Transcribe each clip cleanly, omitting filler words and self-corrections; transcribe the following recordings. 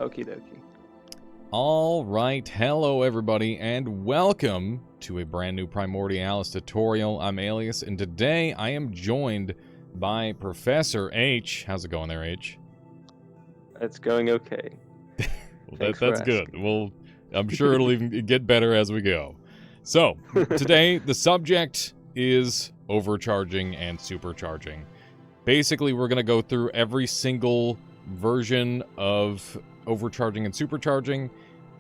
Okie dokie. All right, hello everybody, and welcome to a brand new Primordialis tutorial. I'm Alias, and today I am joined by Professor H. How's it going there, H? It's going okay. Well, that's good. Well, I'm sure it'll even get better as we go. So, today the subject is overcharging and supercharging. Basically, we're going to go through every single version of overcharging and supercharging,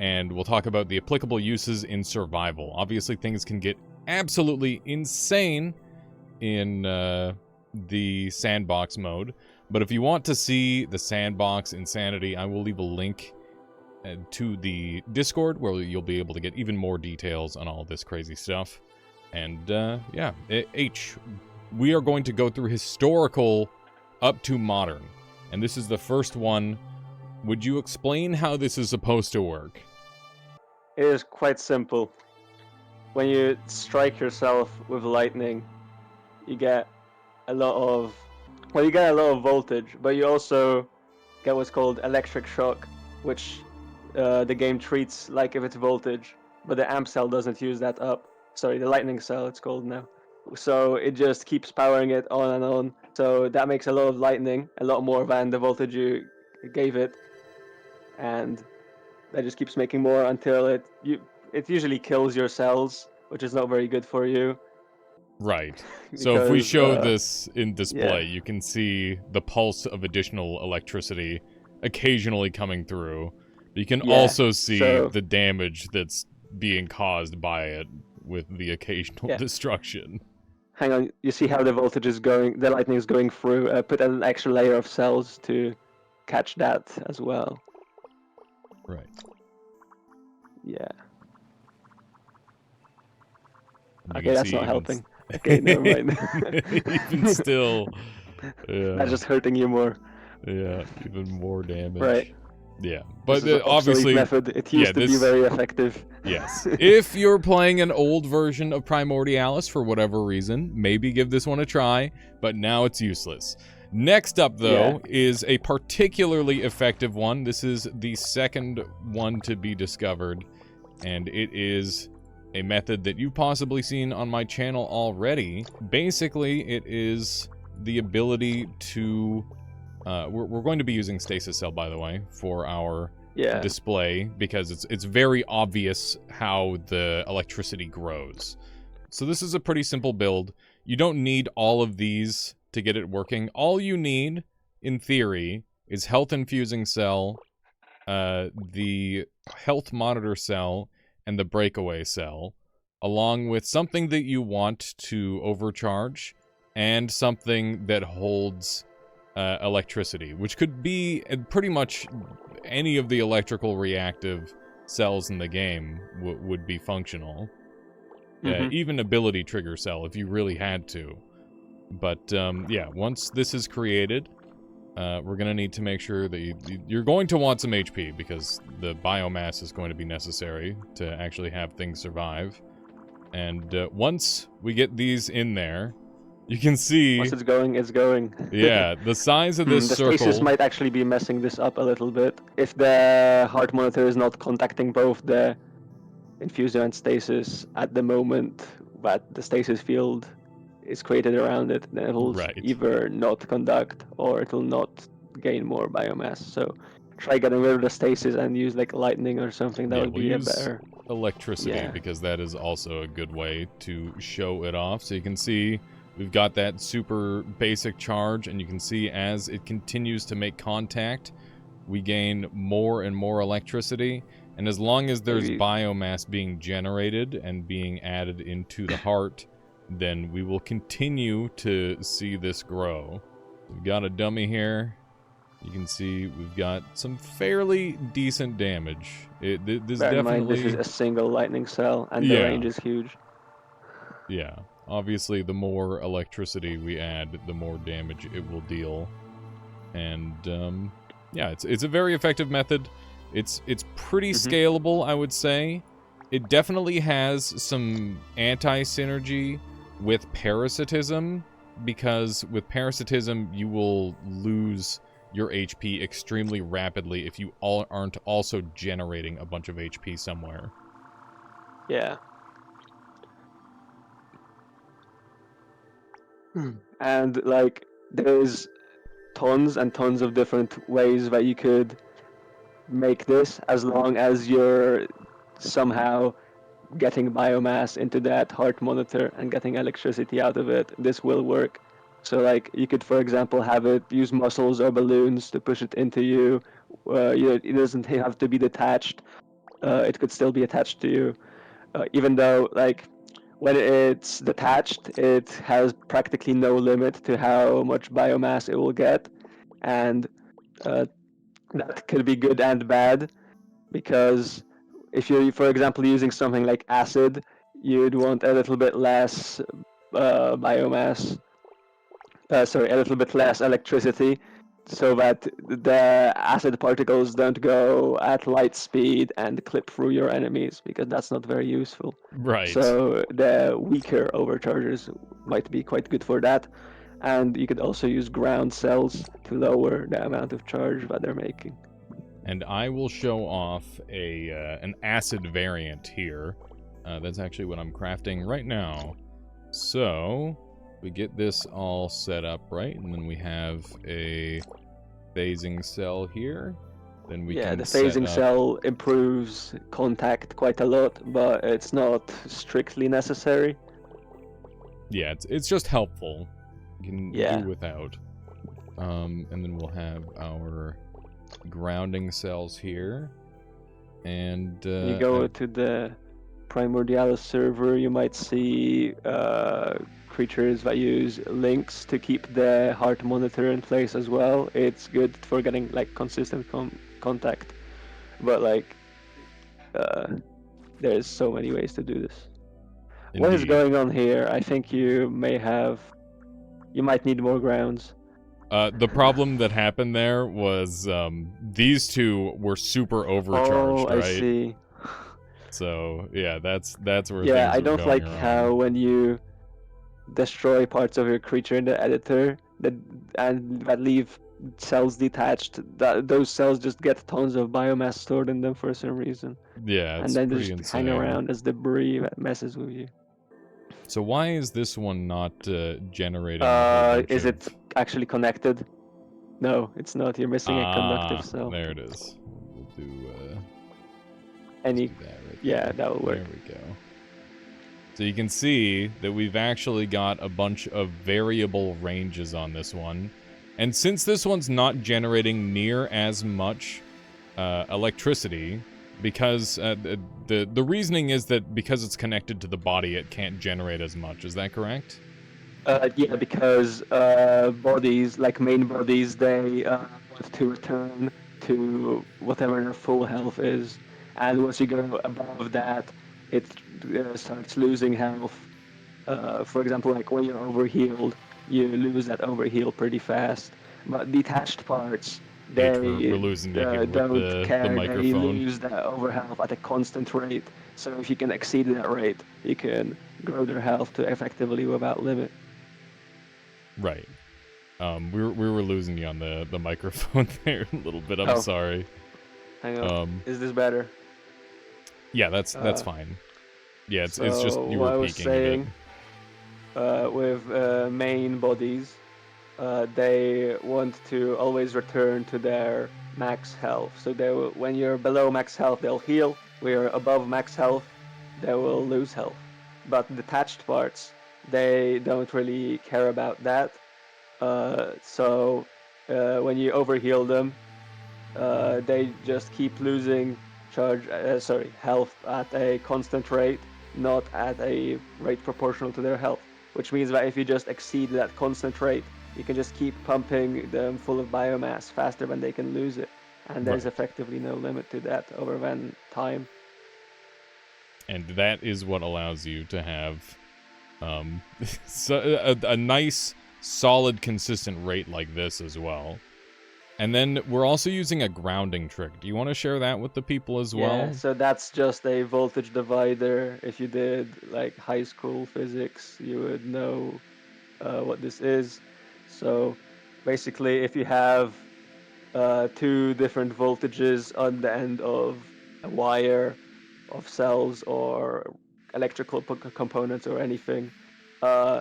and we'll talk about the applicable uses in survival. Obviously, things can get absolutely insane in the sandbox mode, but if you want to see the sandbox insanity, I will leave a link to the Discord where you'll be able to get even more details on all this crazy stuff. And yeah, H, we are going to go through historical up to modern, and this is the first one. Would you explain how this is supposed to work? It is quite simple. When you strike yourself with lightning, you get a lot of voltage, but you also get what's called electric shock, which the game treats like if it's voltage, but the amp cell doesn't use that up. Sorry, the lightning cell it's called now. So it just keeps powering it on and on. So that makes a lot of lightning, a lot more than the voltage you gave it, and that just keeps making more until it usually kills your cells, which is not very good for you. Right. Because, so if we show this in display, you can see the pulse of additional electricity occasionally coming through. You can also see the damage that's being caused by it with the occasional destruction. Hang on, you see how the voltage is going, the lightning is going through, put an extra layer of cells to catch that as well. Right. Yeah. You okay, that's not helping. Okay, never mind. Even still. Yeah. That's just hurting you more. Yeah, even more damage. Right. Yeah, but this is obviously, method. It used to be very effective. Yes. If you're playing an old version of Primordialis for whatever reason, maybe give this one a try, but now it's useless. Next up, though, is a particularly effective one. This is the second one to be discovered, and it is a method that you've possibly seen on my channel already. Basically, it is the ability to... we're going to be using Stasis Cell, by the way, for our display, because it's very obvious how the electricity grows. So this is a pretty simple build. You don't need all of these to get it working. All you need, in theory, is Health Infusing Cell, the Health Monitor Cell, and the Breakaway Cell, along with something that you want to overcharge, and something that holds electricity, which could be pretty much any of the electrical reactive cells in the game would be functional. Even Ability Trigger Cell, if you really had to. But, yeah, once this is created, we're going to need to make sure that you're going to want some HP, because the biomass is going to be necessary to actually have things survive. And once we get these in there, you can see... Once it's going, it's going. Yeah, the size of this circle... The stasis might actually be messing this up a little bit. If the heart monitor is not contacting both the infuser and stasis at the moment that the stasis field is created around it, then it will either not conduct or it will not gain more biomass. So try getting rid of the stasis and use like lightning or something. That would be a better... electricity, because that is also a good way to show it off. So you can see... We've got that super basic charge, and you can see as it continues to make contact, we gain more and more electricity. And as long as there's biomass being generated and being added into the heart, then we will continue to see this grow. We've got a dummy here. You can see we've got some fairly decent damage. This is a single lightning cell, and the range is huge. Yeah. Obviously, the more electricity we add, the more damage it will deal. And, yeah, it's a very effective method. It's pretty scalable, I would say. It definitely has some anti-synergy with parasitism, because with parasitism, you will lose your HP extremely rapidly if you aren't also generating a bunch of HP somewhere. Yeah. And like there's tons and tons of different ways that you could make this, as long as you're somehow getting biomass into that heart monitor and getting electricity out of it. This will work. So like you could, for example, have it use muscles or balloons to push it into you. It doesn't have to be detached. It could still be attached to you, even though like when it's detached, it has practically no limit to how much biomass it will get, and uh, that could be good and bad, because if you're, for example, using something like acid, you'd want a little bit less biomass, a little bit less electricity, so that the acid particles don't go at light speed and clip through your enemies, because that's not very useful. Right. So the weaker overchargers might be quite good for that. And you could also use ground cells to lower the amount of charge that they're making. And I will show off an acid variant here. That's actually what I'm crafting right now. So we get this all set up, right? And then we have a phasing cell here. Then we can The set phasing up... cell improves contact quite a lot, but it's not strictly necessary. Yeah, it's just helpful. You can Yeah. do without. And then we'll have our grounding cells here. And You go to the Primordialis server, you might see creatures that use links to keep the heart monitor in place as well. It's good for getting like consistent contact, but like there's so many ways to do this. What is indeed. going on here? I think you might need more grounds. The problem that happened there was these two were super overcharged, Oh, I right? see. So yeah, that's where Yeah, things I were don't going like how wrong. when you destroy parts of your creature in the editor that leave cells detached, that those cells just get tons of biomass stored in them for some reason, Yeah, and it's then they pretty just hang insane. around as debris that messes with you. So why is this one not generating a whole bunch Is of... it actually connected? No, it's not. You're missing a conductive Ah, cell. there it is. We'll do Any, that right yeah, there. that will work. There we go. So you can see that we've actually got a bunch of variable ranges on this one. And since this one's not generating near as much electricity, because the reasoning is that because it's connected to the body, it can't generate as much. Is that correct? Yeah, because bodies, like main bodies, they want to return to whatever their full health is, and once you go above that, it starts losing health. For example, like when you're overhealed, you lose that overheal pretty fast. But detached parts, H, we're they losing you here with don't the care. They microphone. lose that overhealth at a constant rate. So if you can exceed that rate, you can grow their health to effectively without limit. Right. We were losing you on the microphone there a little bit. I'm Oh, sorry. hang on. Is this better? Yeah, that's fine. Yeah, it's just So you what were I was peeking a bit. saying, with main bodies, they want to always return to their max health. So when you're below max health, they'll heal. When you're above max health, they will lose health. But detached parts, they don't really care about that. When you overheal them, they just keep losing health at a constant rate, not at a rate proportional to their health. Which means that if you just exceed that constant rate, you can just keep pumping them full of biomass faster than they can lose it, and there's Right. effectively no limit to that over than time. And that is what allows you to have a nice, solid, consistent rate like this as well. And then we're also using a grounding trick. Do you want to share that with the people as well? Yeah, so that's just a voltage divider. If you did like high school physics, you would know what this is. So basically, if you have two different voltages on the end of a wire, of cells or electrical components or anything. Uh,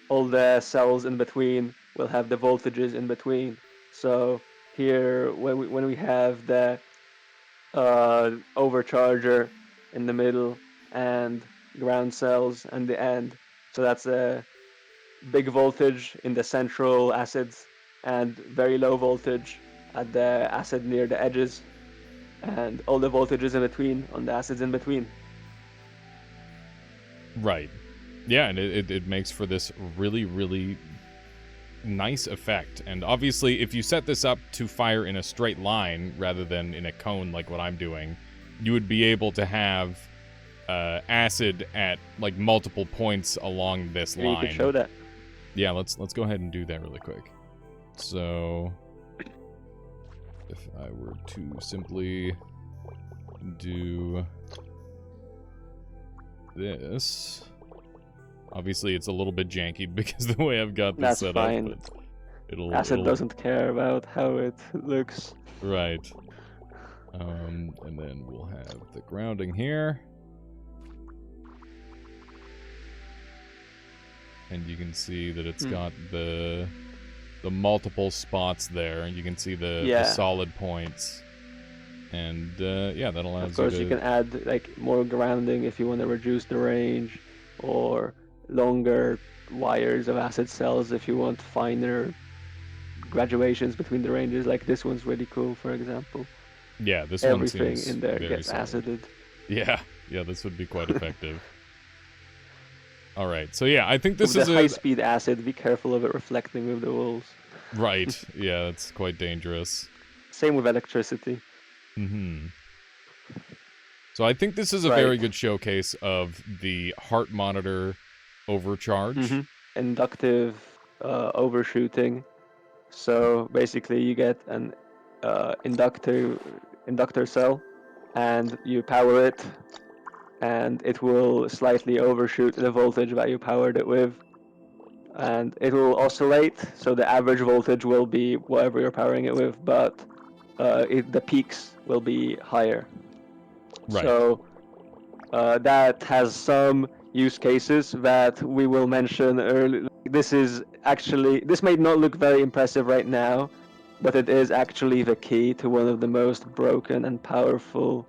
all the cells in between will have the voltages in between. So here, when we have the overcharger in the middle and ground cells and the end, so that's a big voltage in the central acids and very low voltage at the acid near the edges, and all the voltages in between on the acids in between. Right. Yeah, and it makes for this really, really nice effect. And obviously, if you set this up to fire in a straight line rather than in a cone like what I'm doing, you would be able to have acid at like multiple points along this line. You could show that. Yeah, let's go ahead and do that really quick. So, if I were to simply do this, obviously it's a little bit janky because the way I've got this That's set fine. up, but Acid doesn't care about how it looks. Right. And then we'll have the grounding here. And you can see that it's got the multiple spots there. You can see the solid points. And yeah, that allows you to... Of course, you can add like more grounding if you want to reduce the range, or longer wires of acid cells if you want finer graduations between the ranges. Like this one's really cool, for example. Yeah, this Everything one seems in there very gets solid. acided. Yeah, this would be quite effective. All right, so yeah, I think this With is the high-speed acid, be careful of it reflecting with the walls. Right, yeah, that's quite dangerous. Same with electricity. So I think this is a very good showcase of the heart monitor overcharge. Inductive overshooting. So basically you get an inductor cell, and you power it, and it will slightly overshoot the voltage that you powered it with, and it will oscillate, so the average voltage will be whatever you're powering it with, but the peaks will be higher. Right. So that has some use cases that we will mention early. This may not look very impressive right now, but it is actually the key to one of the most broken and powerful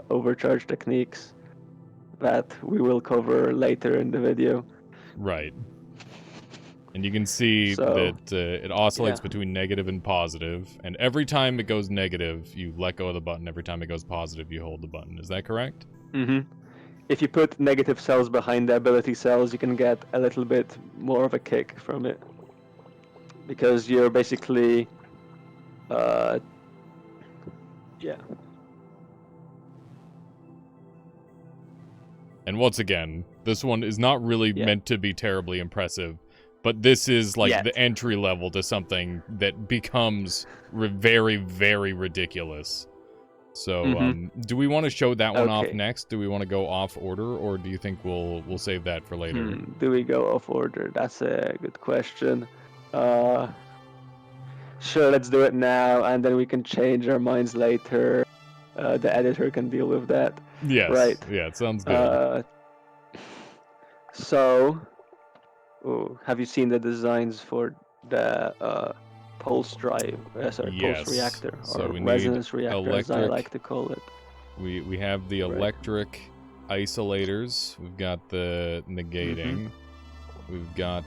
overcharge techniques that we will cover later in the video. Right. And you can see that it oscillates between negative and positive, and every time it goes negative, you let go of the button. Every time it goes positive, you hold the button. Is that correct? If you put negative cells behind the ability cells, you can get a little bit more of a kick from it, because you're basically And once again, this one is not really meant to be terribly impressive, but this is like the entry level to something that becomes very, very ridiculous. So, do we want to show that one off next? Do we want to go off order, or do you think we'll save that for later? Do we go off order? That's a good question. Sure, let's do it now, and then we can change our minds later. The editor can deal with that. Yes. Right. Yeah, it sounds good. So, have you seen the designs for the pulse drive? Pulse reactor, or resonance reactor, as I like to call it. We have the electric isolators. We've got the negating. We've got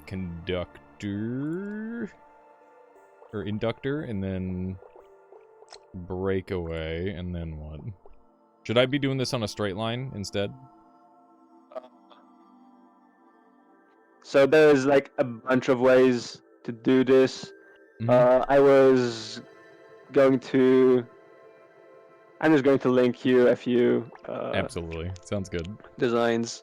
conductor or inductor, and then breakaway, and then what? Should I be doing this on a straight line instead? So there's like a bunch of ways to do this. I'm just going to link you a few Absolutely. Sounds good. designs.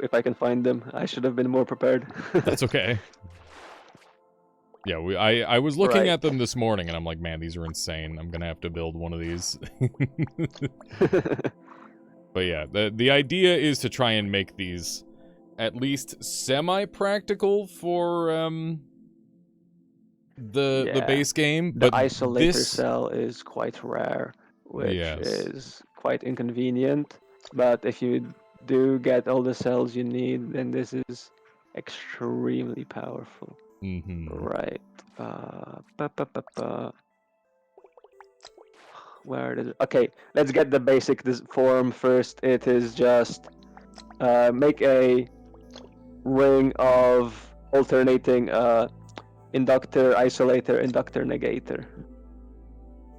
If I can find them. I should have been more prepared. That's okay. Yeah, I was looking at them this morning, and I'm like, man, these are insane. I'm gonna have to build one of these. But yeah, the idea is to try and make these at least semi-practical for the base game, The but isolator this cell is quite rare, which yes. is quite inconvenient. But if you do get all the cells you need, then this is extremely powerful. Mm-hmm. Right. Ba, ba, ba, ba. Where is it? Okay, let's get the basic form first. It is just make a ring of alternating inductor, isolator, inductor, negator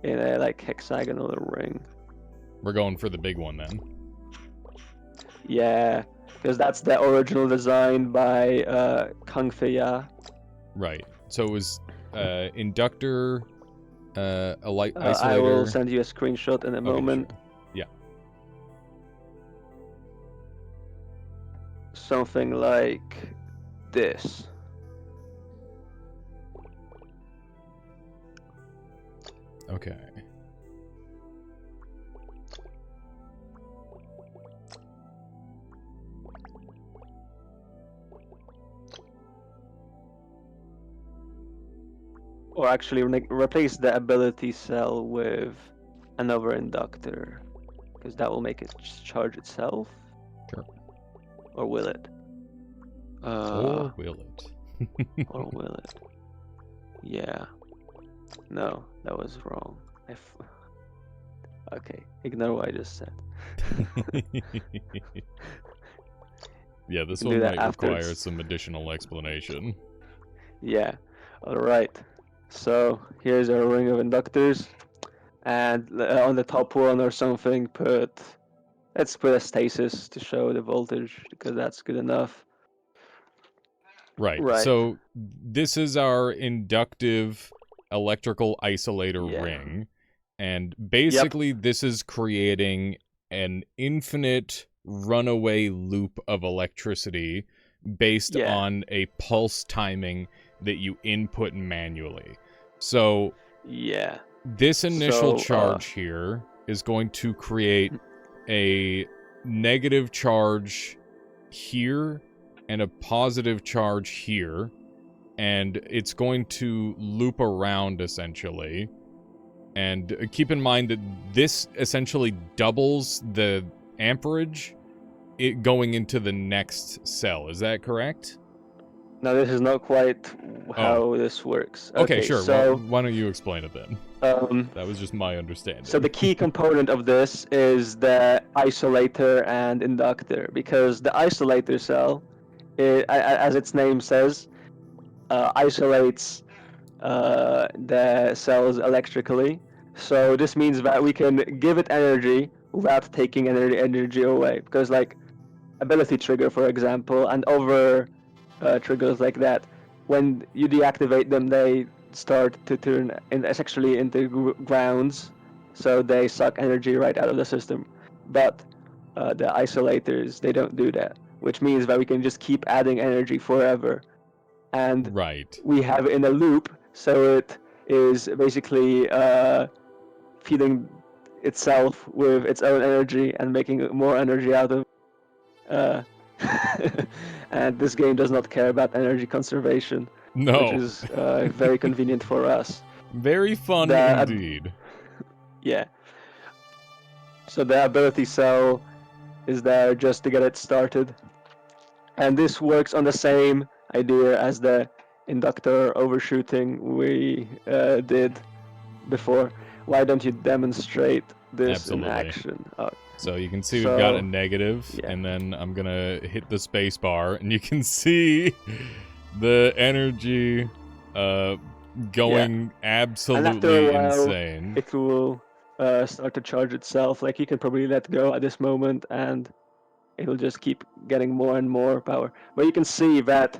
in a like hexagonal ring. We're going for the big one then. Yeah, because that's the original design by Kang Fei. Right. So it was inductor, isolator. I will send you a screenshot in a Okay, moment. sure. Yeah. Something like this. Okay. Or actually replace the ability cell with another inductor, because that will make it charge itself. Sure. Or will it? Or will it? Or will it? Yeah. No, that was wrong. Okay, ignore what I just said. Yeah, this can one do that might require afterwards. some additional explanation. Yeah. Alright. So here's our ring of inductors. And on the top one or something, let's put a stasis to show the voltage, because that's good enough. Right. Right. So this is our inductive electrical isolator Yeah. ring. And basically, this is creating an infinite runaway loop of electricity based on a pulse timing that you input manually. So Yeah. this initial charge here is going to create a negative charge here and a positive charge here, and it's going to loop around essentially. And keep in mind that this essentially doubles the amperage it going into the next cell. Is that correct? No, this is not quite how this works. Okay, sure. So well, why don't you explain it then? That was just my understanding. So the key component of this is the isolator and inductor, because the isolator cell, as its name says, isolates the cells electrically. So this means that we can give it energy without taking energy away, because like ability trigger, for example, and other triggers like that, when you deactivate them, they start to turn actually into grounds, so they suck energy right out of the system. But the isolators, they don't do that, which means that we can just keep adding energy forever. And we have it in a loop, so it is basically feeding itself with its own energy and making more energy out of and this game does not care about energy conservation, which is very convenient for us. Very fun indeed. Yeah. So the ability cell is there just to get it started. And this works on the same idea as the inductor overshooting we did before. Why don't you demonstrate this in action? So you can see we've got a negative, and then I'm gonna hit the space bar, and you can see the energy going absolutely insane. It will start to charge itself. Like you can probably let go at this moment, and it'll just keep getting more and more power. But you can see that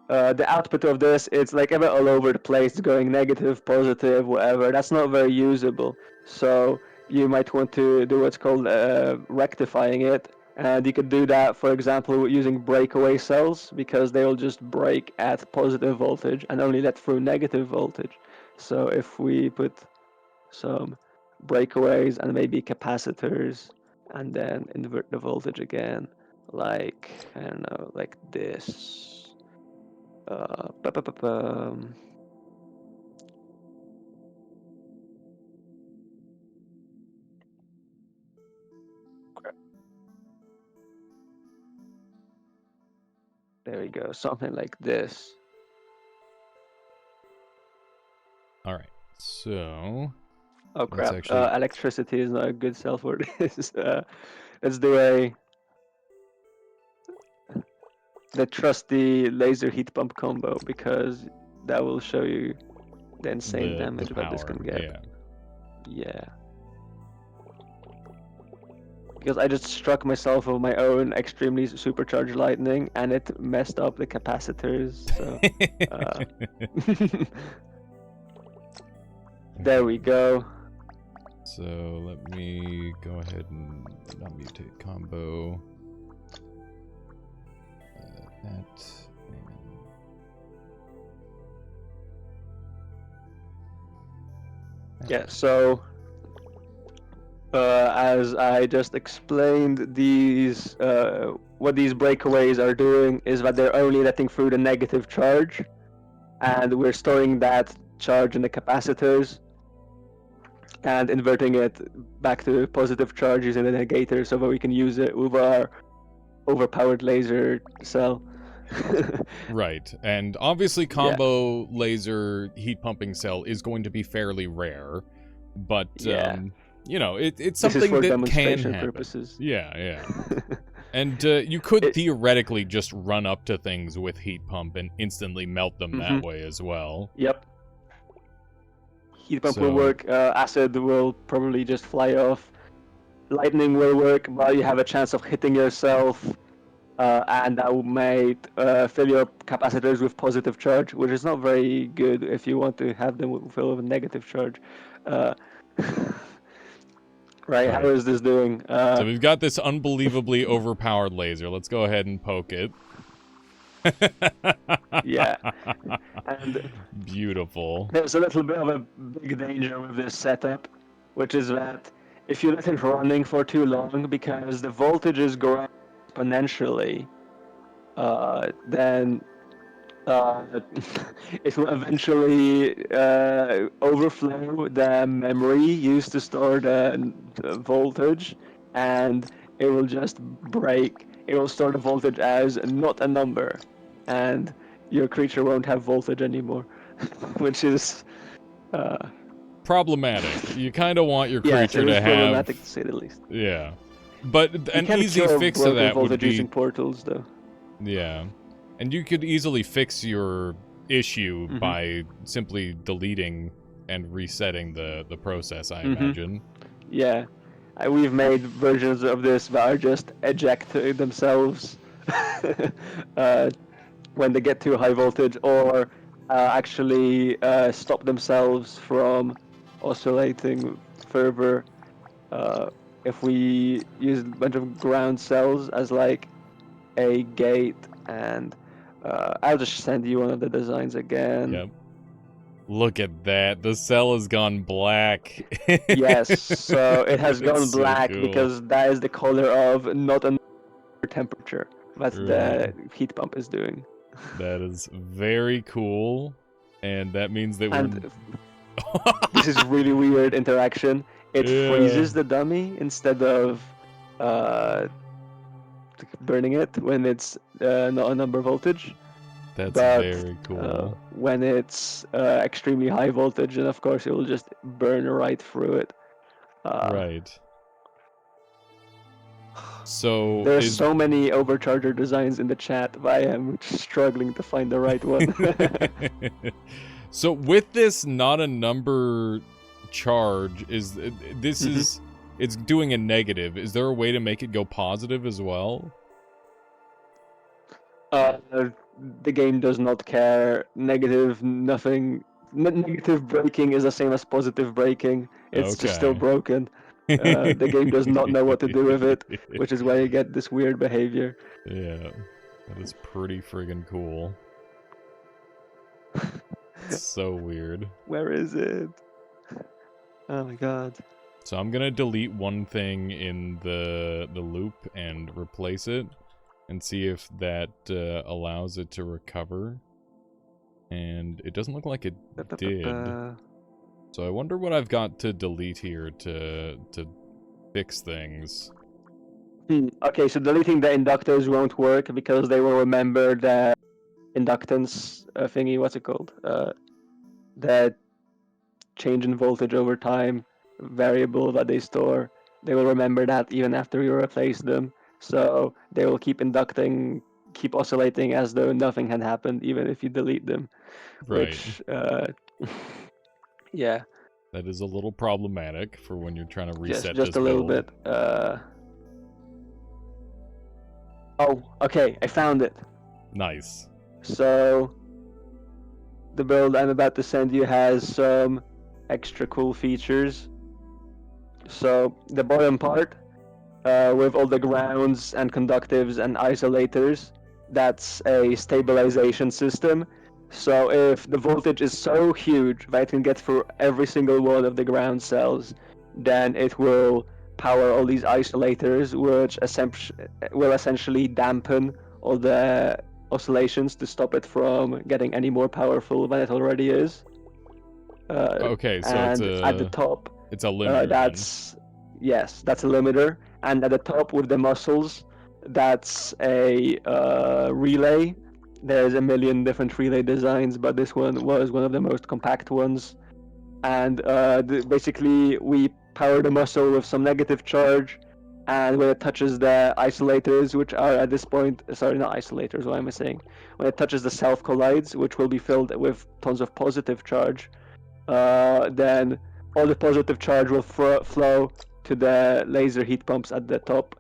the output of this, it's like ever all over the place, going negative, positive, whatever. That's not very usable. So you might want to do what's called rectifying it. And you could do that, for example, using breakaway cells, because they will just break at positive voltage and only let through negative voltage. So if we put some breakaways and maybe capacitors and then invert the voltage again, like, I don't know, like this. Crap. There we go, something like this. All right. So Oh let's crap! actually. Electricity is not a good cell for this. Let's do the trusty laser heat pump combo because that will show you the insane The damage that this can power, get. yeah. Yeah. Because I just struck myself with my own extremely supercharged lightning and it messed up the capacitors. So, there we go. So let me go ahead and not mutate combo. That and Yeah. So, as I just explained, these what these breakaways are doing is that they're only letting through the negative charge, and we're storing that charge in the capacitors and inverting it back to positive charge using the negator so that we can use it with our overpowered laser cell. right, and obviously Yeah, combo laser heat pumping cell is going to be fairly rare, but yeah. you know, it's This is something for that can demonstration happen. purposes. Yeah, yeah. And you could It, theoretically just run up to things with heat pump and instantly melt them that way as well. Yep. Heat pump will So work. Acid will probably just fly off. Lightning will work, but you have a chance of hitting yourself, and that might fill your capacitors with positive charge, which is not very good if you want to have them fill with negative charge. Uh, right? How right. is this doing? So we've got this unbelievably overpowered laser. Let's go ahead and poke it. Yeah. And beautiful. there's a little bit of a big danger with this setup, which is that if you let it running for too long, because the voltages go up exponentially, then it will eventually overflow the memory used to store the voltage, and it will just break. It will store the voltage as not a number, and your creature won't have voltage anymore, which is problematic. You kind of want your yes, creature it is to have, problematic to say the least. yeah. But You an can easy cure fix to broken that would voltage be, using portals, though. yeah. And you could easily fix your issue Mm-hmm. by simply deleting and resetting the process, I Mm-hmm. imagine. Yeah. We've made versions of this that are just eject themselves when they get too high voltage, or actually stop themselves from oscillating further. If we use a bunch of ground cells as like a gate, and I'll just send you one of the designs again. Yep. Look at that. The cell has gone black. Yes, so it has That's gone so black cool. because that is the color of not a temperature that Right. the heat pump is doing. That is very cool. And that means that And we're... this is really weird interaction. It Yeah. freezes the dummy instead of uh, burning it when it's not a number voltage. That's But very cool. when it's extremely high voltage, then of course it will just burn right through it. Right. So There's is... so many overcharger designs in the chat, but I am struggling to find the right one. So with this not a number charge, is this is it's doing a negative. Is there a way to make it go positive as well? The game does not care. Negative, nothing. Negative braking is the same as positive braking. It's just still Okay. broken. The game does not know what to do with it, which is why you get this weird behavior. Yeah, that is pretty friggin' cool. It's so weird. Where is it? Oh my god. So I'm gonna delete one thing in the loop and replace it. and see if that allows it to recover. And it doesn't look like it did. So I wonder what I've got to delete here to fix things. Okay, so deleting the inductors won't work because they will remember the inductance thingy, what's it called? That change in voltage over time variable that they store. They will remember that even after you replace them. So they will keep inducting, keep oscillating as though nothing had happened, even if you delete them. Right. Which, yeah. That is a little problematic for when you're trying to reset Just this a little build. bit. Oh, okay, I found it. Nice. So the build I'm about to send you has some extra cool features. So the bottom part, with all the grounds and conductives and isolators, that's a stabilization system. So if the voltage is so huge that it can get through every single one of the ground cells, then it will power all these isolators, which will essentially dampen all the oscillations to stop it from getting any more powerful than it already is. Okay, so And at the top, it's a limiter that's a limiter, and at the top with the muscles, that's a relay. There's a million different relay designs, but this one was one of the most compact ones. And basically, we power the muscle with some negative charge, and when it touches the isolators, which are at this point, sorry, not isolators, what am I saying? When it touches the self collides, which will be filled with tons of positive charge, then all the positive charge will flow to the laser heat pumps at the top,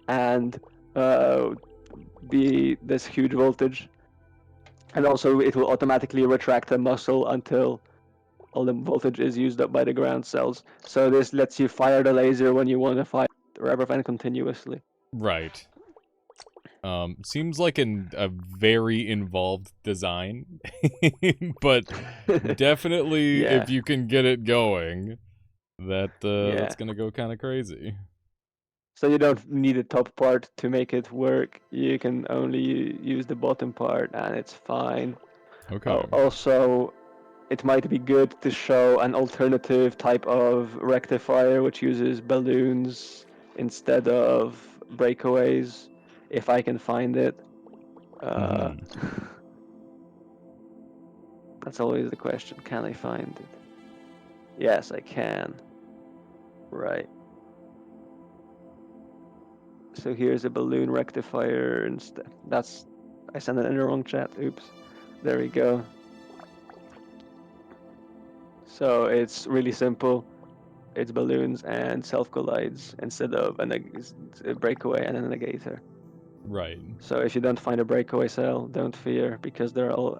and be this huge voltage. And also, it will automatically retract the muscle until all the voltage is used up by the ground cells. So this lets you fire the laser when you want to fire it rather than continuously. Right. Seems like a very involved design, but definitely Yeah. if you can get it going, that's Yeah. gonna go kind of crazy. So you don't need the top part to make it work. You can only use the bottom part, and it's fine. Okay. Also, it might be good to show an alternative type of rectifier which uses balloons instead of breakaways, if I can find it. Mhm. That's always the question. Can I find it? Yes, I can. Right. So here's a balloon rectifier instead. I sent it in the wrong chat. Oops. There we go. So it's really simple. It's balloons and self collides instead of a breakaway and a negator. Right. So if you don't find a breakaway cell, don't fear, because there are all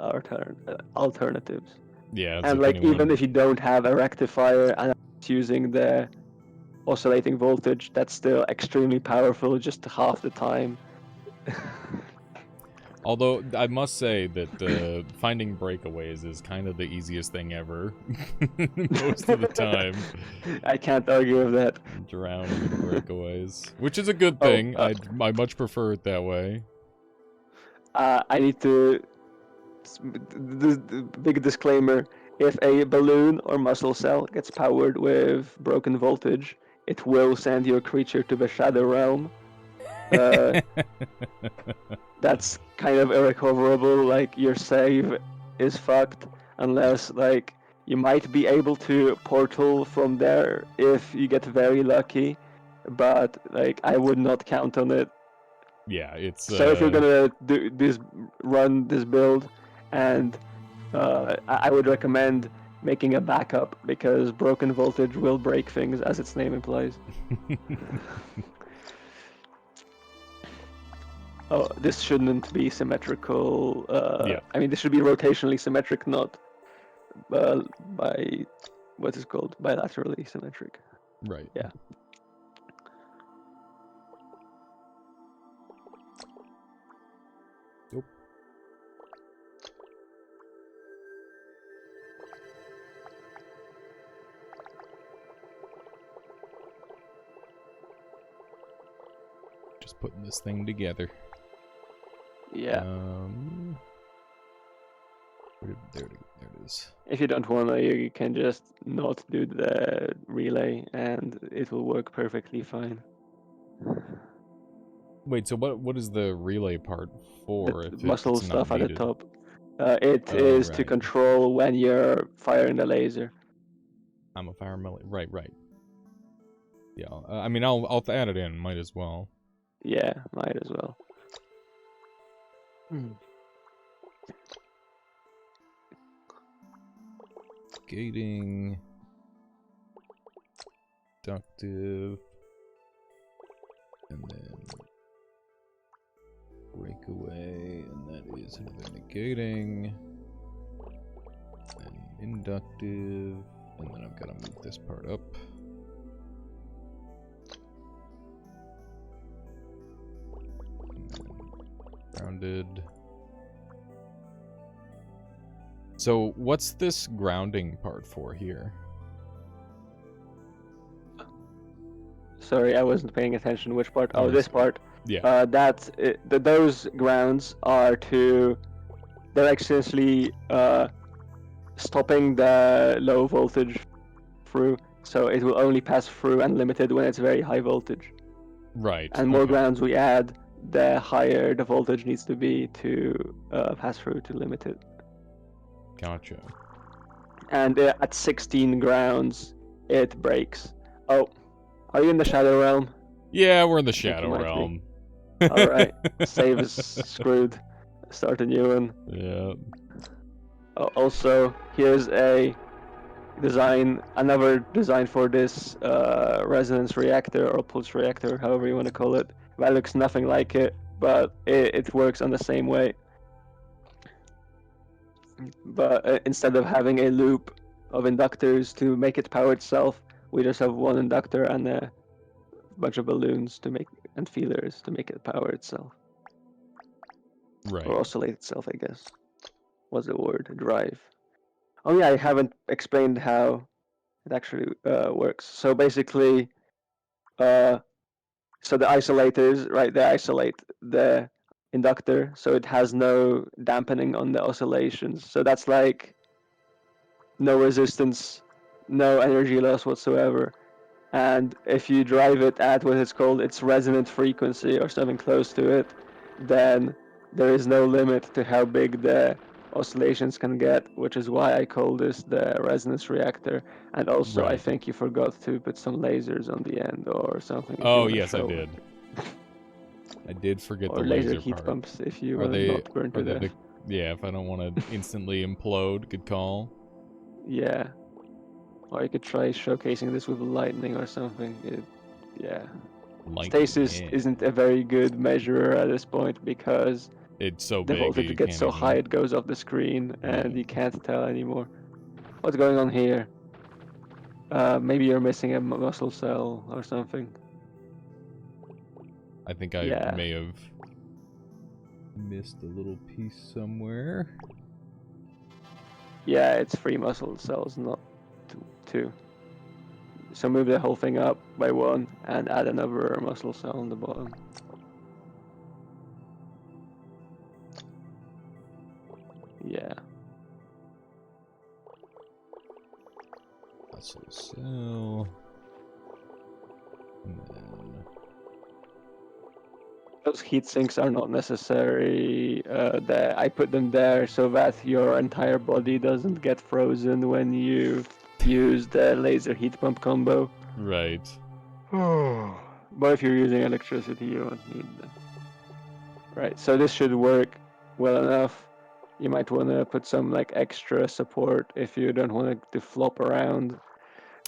alternatives. Yeah, as And if like even if anyone... you don't have a rectifier and it's using the oscillating voltage, that's still extremely powerful just half the time. Although, I must say that finding breakaways is kind of the easiest thing ever. Most of the time. I can't argue with that. Drowning in breakaways. Which is a good Oh, thing. I much prefer it that way. I need to. The big disclaimer: if a balloon or muscle cell gets powered with broken voltage, it will send your creature to the shadow realm. That's kind of irrecoverable. Like your save is fucked unless like you might be able to portal from there if you get very lucky, but like I would not count on it. Yeah, it's So if you're gonna run this build, and I would recommend making a backup because broken voltage will break things, as its name implies. Oh, this shouldn't be symmetrical. yeah. I mean, this should be rotationally symmetric, not by what is called bilaterally symmetric. Right. Yeah. Nope. Just putting this thing together. Yeah. There it is. If you don't want to, you can just not do the relay, and it will work perfectly fine. Wait, so what is the relay part for The if muscle it's not stuff at the needed? top. It Oh, is to right. control when you're firing the laser. I'm a fire melee. Right. Yeah, I mean, I'll add it in. Might as well. Yeah, might as well. Gating. Inductive. And then breakaway, and that is another negating. And inductive. And then I've got to move this part up. Grounded. So what's this grounding part for here? Sorry, I wasn't paying attention. Which part? Oh, Oh, this part. Yeah. Those grounds are to. They're essentially stopping the low voltage through, so it will only pass through unlimited when it's very high voltage. Right. And more okay. grounds we add, the higher the voltage needs to be to pass through to limited. Gotcha. And at 16 grounds, it breaks. Oh, are you in the Shadow Realm? Yeah, we're in the I think you Shadow might be. Realm. Alright, save is screwed. Start a new one. Yeah. Also, here's a design, another design for this resonance reactor or pulse reactor, however you want to call it. That looks nothing like it, but it works on the same way. But instead of having a loop of inductors to make it power itself, we just have one inductor and a bunch of balloons to make and feelers to make it power itself. Right. Or oscillate itself, I guess. What's the word? Drive. Oh yeah, I haven't explained how it actually works. So basically, so the isolators, right? They isolate the inductor, so it has no dampening on the oscillations. So that's like no resistance, no energy loss whatsoever. And if you drive it at what it's called its resonant frequency or something close to it, then there is no limit to how big the oscillations can get, which is why I call this the resonance reactor. And also, I Right. think you forgot to put some lasers on the end or something if you Oh, want to yes, I show. did. I did forget Or the laser laser heat part. pumps if you Are want to they? not burn Are to they death. Yeah, if I don't want to instantly implode, good call. Yeah. Or you could try showcasing this with lightning or something. Yeah. Lightning, Stasis yeah. isn't a very good measurer at this point because It's so the big that voltage you gets can't so even... high it goes off the screen and Yeah. you can't tell anymore. What's going on here? Maybe you're missing a muscle cell or something. I think I Yeah. may have missed a little piece somewhere. Yeah, it's 3 muscle cells, not 2. So move the whole thing up by 1 and add another muscle cell on the bottom. Yeah. Muscle cell. And then... Those heat sinks are not necessary. I put them there so that your entire body doesn't get frozen when you use the laser heat pump combo. Right. But if you're using electricity, you won't need them. Right, so this should work well enough. You might want to put some like extra support if you don't want it to flop around.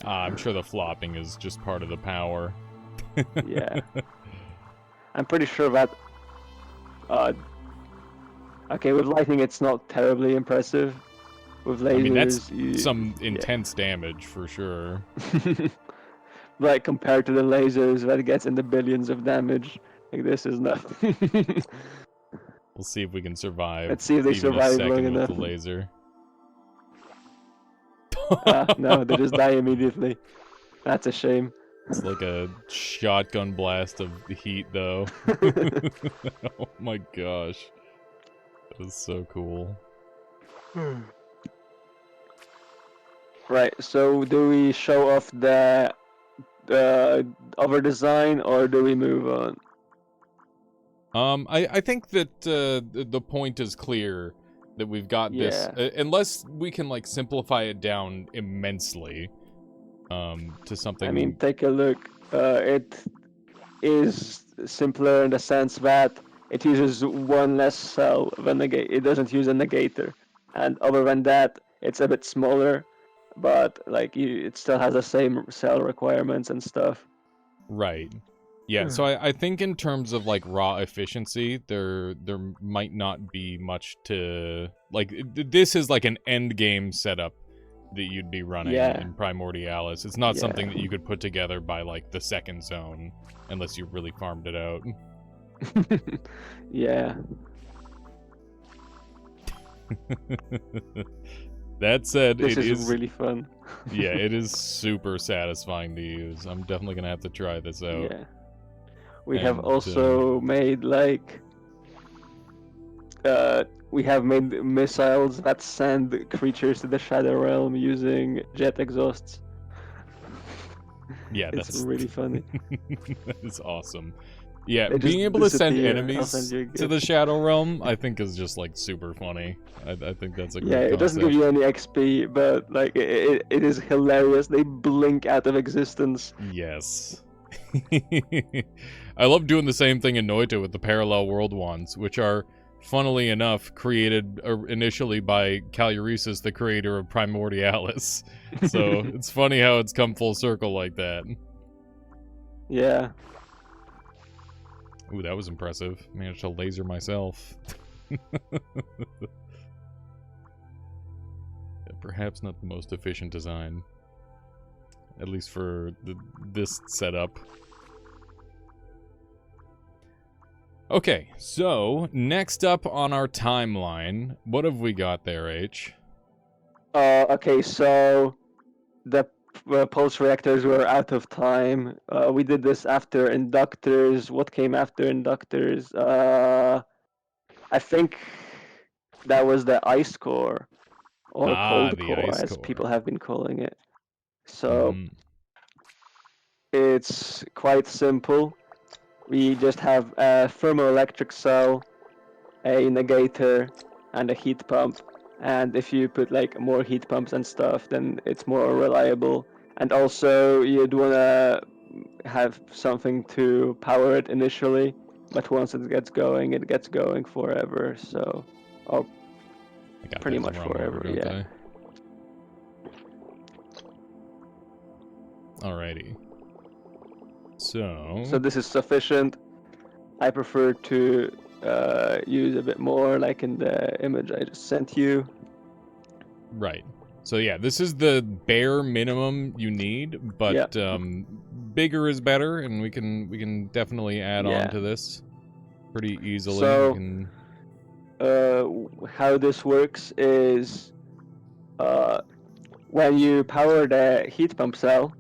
I'm sure the flopping is just part of the power. Yeah. I'm pretty sure that okay, with lightning it's not terribly impressive. With lasers, I mean, that's some intense damage for sure. Like compared to the lasers that gets in the billions of damage, like this is nothing. We'll see if we can survive. Let's see if they even a survive long second with enough. the laser. No, they just die immediately. That's a shame. It's like a shotgun blast of heat, though. Oh my gosh. That is so cool. Right. So do we show off the other design, or do we move on? I think that the point is clear that we've got this, Yeah. unless we can like simplify it down immensely, to something. I mean, take a look. It is simpler in the sense that it uses one less cell than it doesn't use a negator, and other than that, it's a bit smaller, but like it still has the same cell requirements and stuff. Right. Yeah, so I think in terms of like raw efficiency, there might not be much to like. This is like an end game setup that you'd be running Yeah. in Primordialis. It's not Yeah. something that you could put together by like the second zone unless you really farmed it out. Yeah. That said, This it is is really fun. yeah, it is super satisfying to use. I'm definitely gonna have to try this out. Yeah. We have And, also made like we have made missiles that send creatures to the Shadow Realm using jet exhausts. yeah, It's that's really funny. that is awesome. Yeah, They just being able to send disappear. I'll enemies send you a to the gift. Shadow Realm, I think is just like super funny. I think that's a Yeah, great it doesn't give concept. you any XP, but like it is hilarious. They blink out of existence. Yes. I love doing the same thing in Noita with the parallel world ones, which are, funnily enough, created initially by Caluresis, the creator of Primordialis. So it's funny how it's come full circle like that. Yeah. Ooh, that was impressive. Managed to laser myself. Perhaps not the most efficient design. At least for this setup. Okay, so next up on our timeline, what have we got there, H? Okay, so the pulse reactors were out of time. We did this after inductors. What came after inductors? I think that was the ice core or Ah, cold the core, ice as core. people have been calling it. So Mm-hmm. it's quite simple. We just have a thermoelectric cell, a negator, and a heat pump. And if you put like more heat pumps and stuff, then it's more reliable. And also, you'd wanna have something to power it initially, but once it gets going forever. So, or I got that pretty in the much wrong order, forever, don't yeah. I? Alrighty. So So this is sufficient. I prefer to use a bit more, like in the image I just sent you. right. So yeah, this is the bare minimum you need, Yeah, but bigger is better, and we can definitely add on yeah. to this pretty easily. We So can how this works is uh, when you power the heat pump cell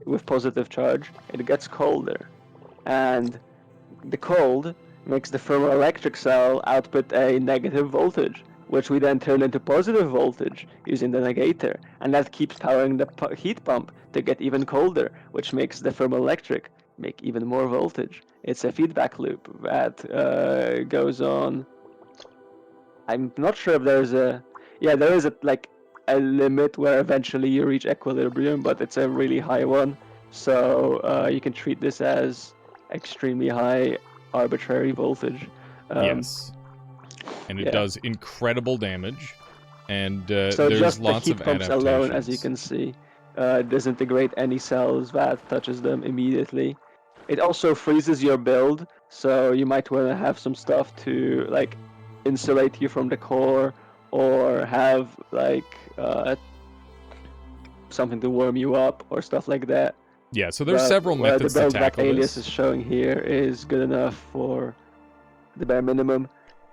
with positive charge, it gets colder, and the cold makes the thermoelectric cell output a negative voltage, which we then turn into positive voltage using the negator, and that keeps powering the heat pump to get even colder, which makes the thermoelectric make even more voltage. It's a feedback loop that goes on. I'm not sure if there's a, yeah, there is a limit where eventually you reach equilibrium, but it's a really high one. So you can treat this as extremely high arbitrary voltage. yes, and it Yeah. does incredible damage, and So there's just the lots of heat pumps alone, as you adaptations. can see, disintegrate any cells that touches them immediately. It also freezes your build, so you might want to have some stuff to like insulate you from the core, or have like something to warm you up or stuff like that. Yeah, so there's But several the methods to build that tackle Alias is this. showing here is good enough for the bare minimum.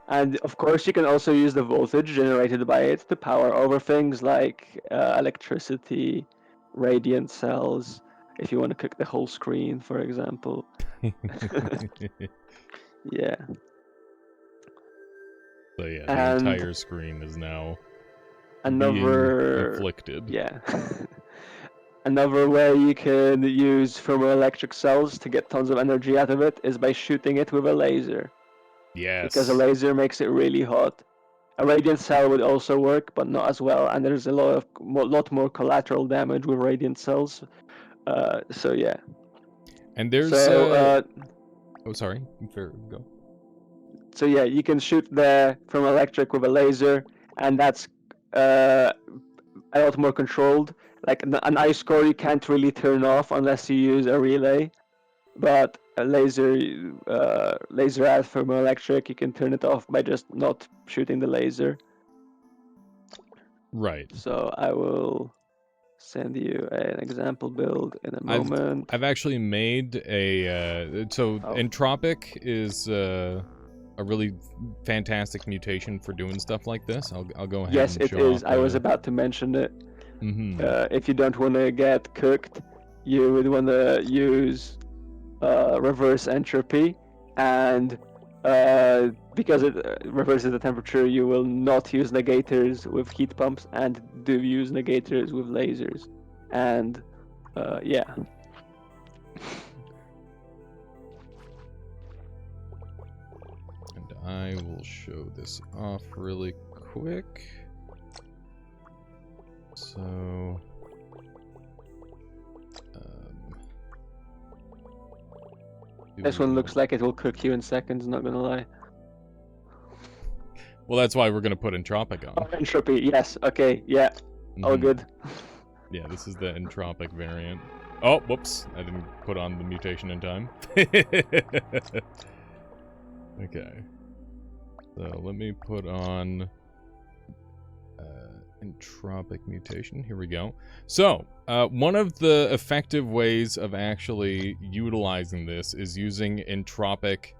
And of course, you can also use the voltage generated by it to power over things like electricity, radiant cells, if you want to cook the whole screen, for example. Yeah. So yeah, the And entire screen is now another, being inflicted. yeah. Another way you can use thermoelectric cells to get tons of energy out of it is by shooting it with a laser. Because a Yes. laser makes it really hot. A radiant cell would also work, but not as well, and there's a lot more collateral damage with radiant cells. So yeah. And there's So oh, sorry. Go. so yeah, you can shoot from electric with a laser, and that's a lot more controlled. Like an ice core, you can't really turn off unless you use a relay. But a laser out from electric, you can turn it off by just not shooting the laser. Right. So I will send you an example build in a moment. I've actually made a so entropic is a really fantastic mutation for doing stuff like this. I'll go ahead Yes, and it show is. off I was about to mention it. If you don't want to get cooked, you would want to use reverse entropy, and because it reverses the temperature, you will not use negators with heat pumps and do use negators with lasers. And yeah. And I will show this off really quick. So This one looks like it will cook you in seconds, not gonna lie. Well, that's why we're gonna put entropic on. Oh, entropy, yes, okay, yeah. All good. Yeah, this is the entropic variant. Oh, whoops. I didn't put on the mutation in time. Okay. So let me put on entropic mutation. Here we go. So, one of the effective ways of actually utilizing this is using entropic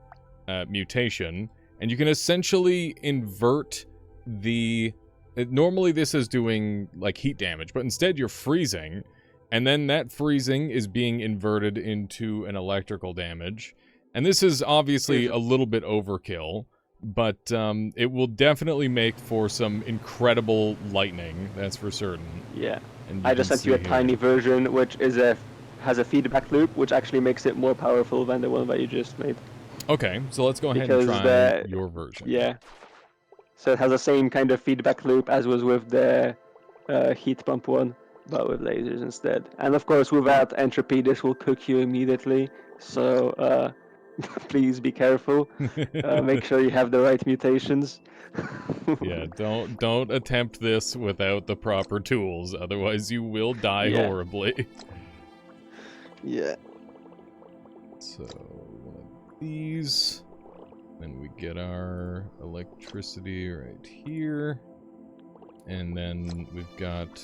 mutation. And you can essentially invert the... Normally this is doing, like, heat damage, but instead you're freezing, and then that freezing is being inverted into an electrical damage. And this is obviously a little bit overkill, but it will definitely make for some incredible lightning, that's for certain. Yeah. And I just sent you a tiny version, which is has a feedback loop, which actually makes it more powerful than the one that you just made. Okay, so let's go ahead and try your version. Yeah. So it has the same kind of feedback loop as was with the heat pump one, but with lasers instead. And of course, without entropy, this will cook you immediately. So please be careful. Make sure you have the right mutations. Yeah, don't attempt this without the proper tools, otherwise you will die horribly. Yeah. So, one of these. Then we get our electricity right here. And then we've got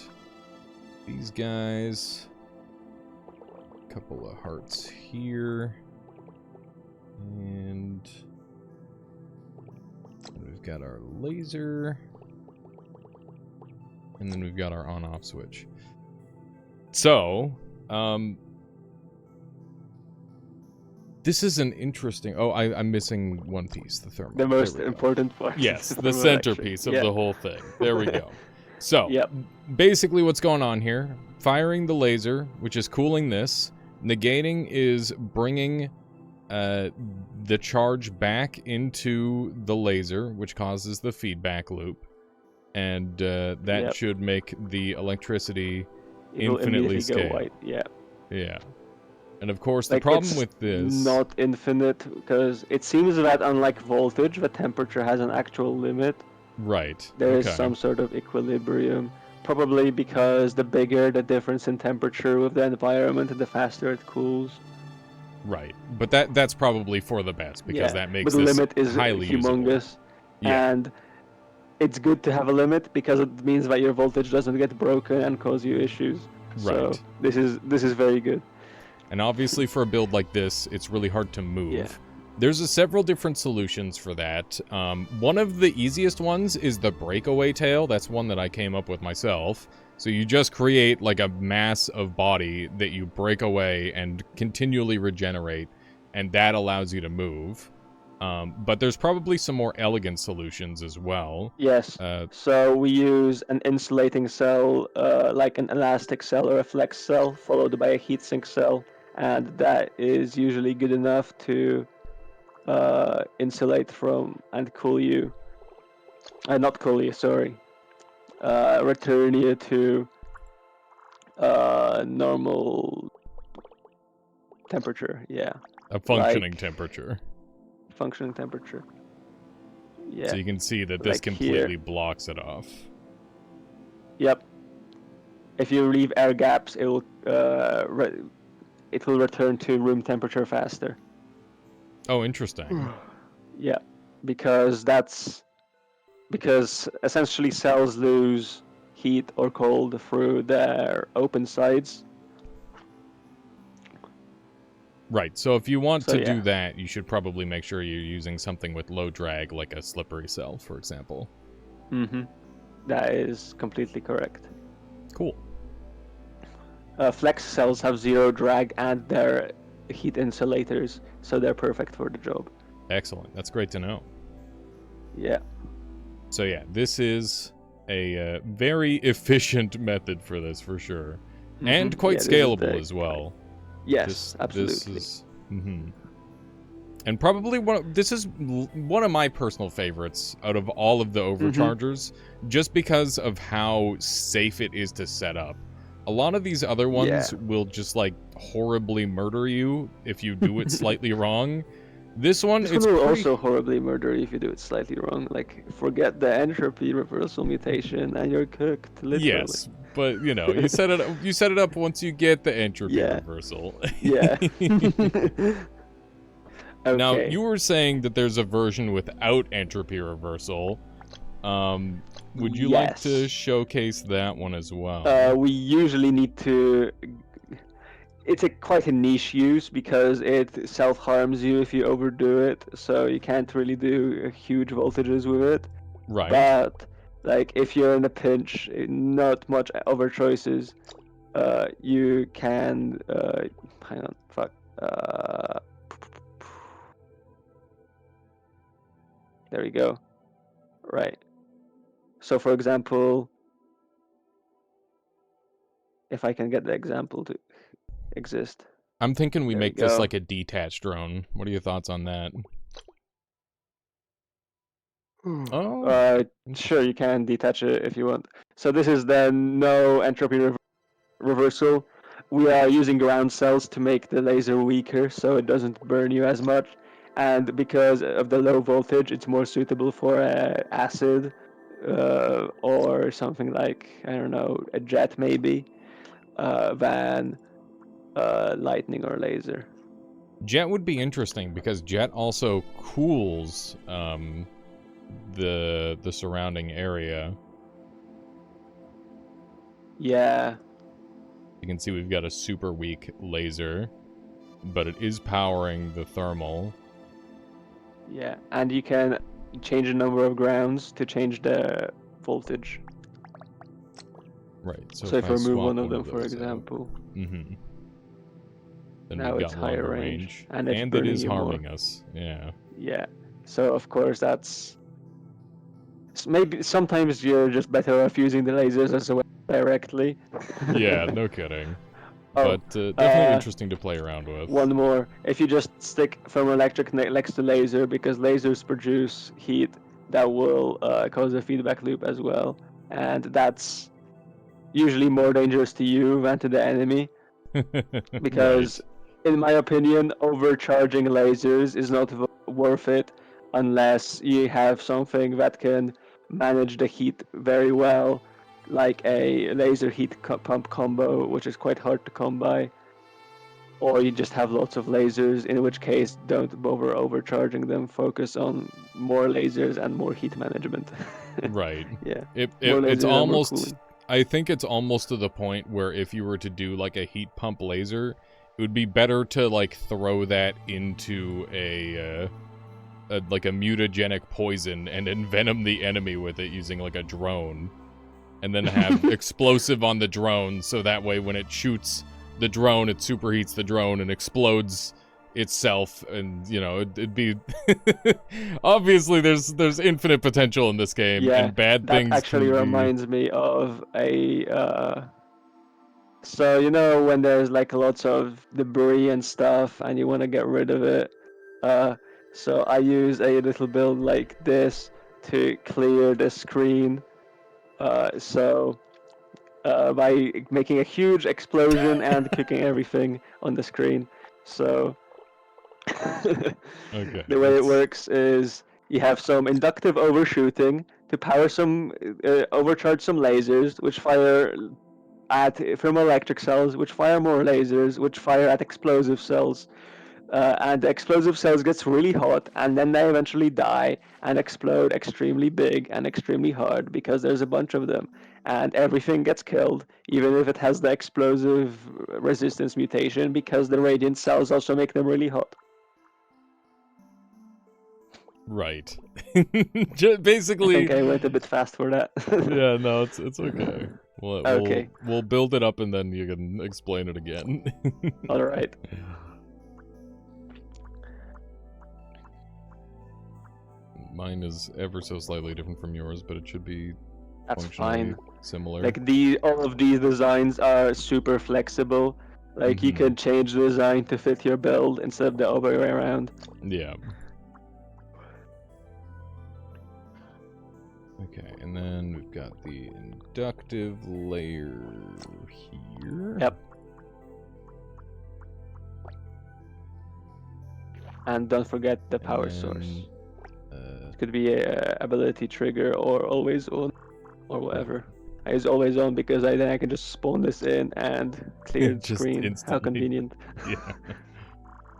these guys. A couple of hearts here. And we've got our laser. And then we've got our on-off switch. So, this is an interesting... Oh, I'm missing one piece, the thermal. The most important part. Yes, the centerpiece of the whole thing. There we go. So, basically what's going on here, firing the laser, which is cooling this. Negating is bringing the charge back into the laser, which causes the feedback loop. And that should make the electricity infinitely scale. Go white. Yeah. Yeah. And of course, the problem with this... not infinite, because it seems that unlike voltage, the temperature has an actual limit. Right. There is some sort of equilibrium. Probably because the bigger the difference in temperature with the environment, the faster it cools. Right. But that's probably for the best, because that makes the this limit is highly humongous. Usable. And it's good to have a limit, because it means that your voltage doesn't get broken and cause you issues. Right. So this is very good. And obviously for a build like this, it's really hard to move. Yeah. There's several different solutions for that. One of the easiest ones is the breakaway tail. That's one that I came up with myself. So you just create like a mass of body that you break away and continually regenerate, and that allows you to move. But there's probably some more elegant solutions as well. Yes. So we use an insulating cell, like an elastic cell or a flex cell, followed by a heatsink cell, and that is usually good enough to insulate from and cool you. Not cool you, sorry. Return you to normal temperature. Yeah. A functioning Like temperature. Functioning temperature. Yeah. So you can see that this Like completely here. blocks it off. Yep. If you leave air gaps, it will return to room temperature faster. Oh, interesting. Yeah, because essentially cells lose heat or cold through their open sides. Right, so if you want to do Yeah. that, you should probably make sure you're using something with low drag, like a slippery cell, for example. Mm-hmm. That is completely correct. Cool. Flex cells have zero drag and they're heat insulators, so they're perfect for the job. Excellent. That's great to know. Yeah. So yeah, this is a very efficient method for this, for sure. Mm-hmm. And quite scalable as well. Yes, absolutely. This is, And probably this is one of my personal favorites out of all of the Overchargers, just because of how safe it is to set up. A lot of these other ones will just, like, horribly murder you if you do it slightly wrong. This one will also horribly murder you if you do it slightly wrong. Like, forget the entropy reversal mutation and you're cooked, literally. Yes, but, you know, you set it up once you get the entropy reversal. Yeah. Okay. Now, you were saying that there's a version without entropy reversal. Would you like to showcase that one as well? We usually need to... It's quite a niche use because it self-harms you if you overdo it, so you can't really do huge voltages with it. Right. But, like, if you're in a pinch, not much other choices, you can... hang on, fuck. There we go. Right. So, for example, if I can get the example to exist. I'm thinking we make this like a detached drone. What are your thoughts on that? Sure, you can detach it if you want. So this is then no entropy reversal. We are using ground cells to make the laser weaker so it doesn't burn you as much. And because of the low voltage, it's more suitable for acid or something like, I don't know, a jet maybe, than lightning or laser. Jet would be interesting because jet also cools the surrounding area. Yeah. You can see we've got a super weak laser, but it is powering the thermal. Yeah, and you can change the number of grounds to change the voltage. Right. So if I remove one of them, for example. Then now we've it's got higher longer range, and it is harming us. Yeah. Yeah. So of course that's maybe sometimes you're just better off using the lasers as a weapon directly. Yeah, no kidding. But definitely interesting to play around with. One more. If you just stick thermoelectric next to laser, because lasers produce heat that will cause a feedback loop as well. And that's usually more dangerous to you than to the enemy. Because, in my opinion, overcharging lasers is not worth it unless you have something that can manage the heat very well, like a laser heat pump combo, which is quite hard to come by. Or you just have lots of lasers, in which case don't bother overcharging them, focus on more lasers and more heat management. Right. Yeah. It's almost... I think it's almost to the point where if you were to do like a heat pump laser, it would be better to like throw that into a mutagenic poison and envenom the enemy with it using like a drone, and then have explosive on the drone so that way when it shoots the drone, it superheats the drone and explodes itself, and you know, it'd be obviously there's infinite potential in this game, Yeah, and bad that things actually can be. reminds me of a. So you know when there's like lots of debris and stuff, and you want to get rid of it. Uh, so I use a little build like this to clear the screen. By making a huge explosion and cooking everything on the screen. So Okay, the way it let's. works is you have some inductive overshooting to power some overcharge some lasers, which fire at thermoelectric cells, which fire more lasers, which fire at explosive cells. And the explosive cells gets really hot, and then they eventually die and explode extremely big and extremely hard because there's a bunch of them, and everything gets killed, even if it has the explosive resistance mutation, because the radiant cells also make them really hot. Right. I Basically, think I went a bit fast for that. yeah, no, it's okay. Okay, We'll build it up and then you can explain it again. all right. Mine is ever so slightly different from yours, but it should be That's functionally fine. similar. Like all of these designs are super flexible. Like you can change the design to fit your build instead of the other way around. Yeah. Okay, and then we've got the inductive layer here. Yep. And don't forget the power source. It could be a ability trigger or always on or whatever. I use always on because then I can just spawn this in and clear the just screen. instantly. How convenient. Yeah.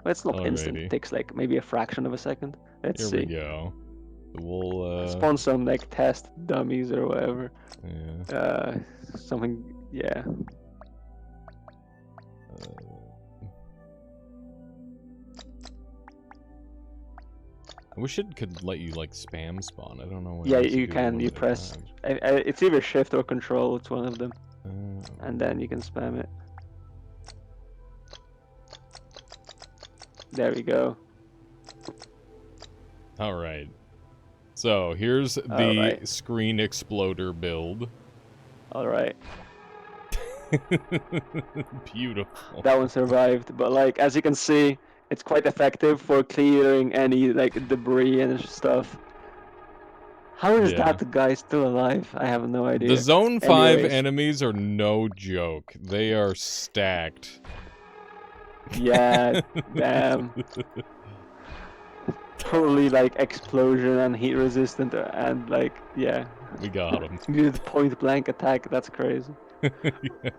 Well, it's not instant. Alrighty. It takes like maybe a fraction of a second. Let's Here see. we go. We'll Spawn some like test dummies or whatever. yeah. Something. Yeah. I wish it could let you like spam spawn. I don't know what Yeah, else you do can. You limited press. times. It's either shift or control. It's one of them. And then you can spam it. There we go. All right. So here's the screen exploder build. All right. Beautiful. That one survived, but like as you can see, it's quite effective for clearing any like debris and stuff. How is that guy still alive? I have no idea. The Zone 5 Anyways, enemies are no joke. They are stacked. yeah, damn. Totally like explosion and heat resistant and like, yeah. We got him. With point blank attack, that's crazy. That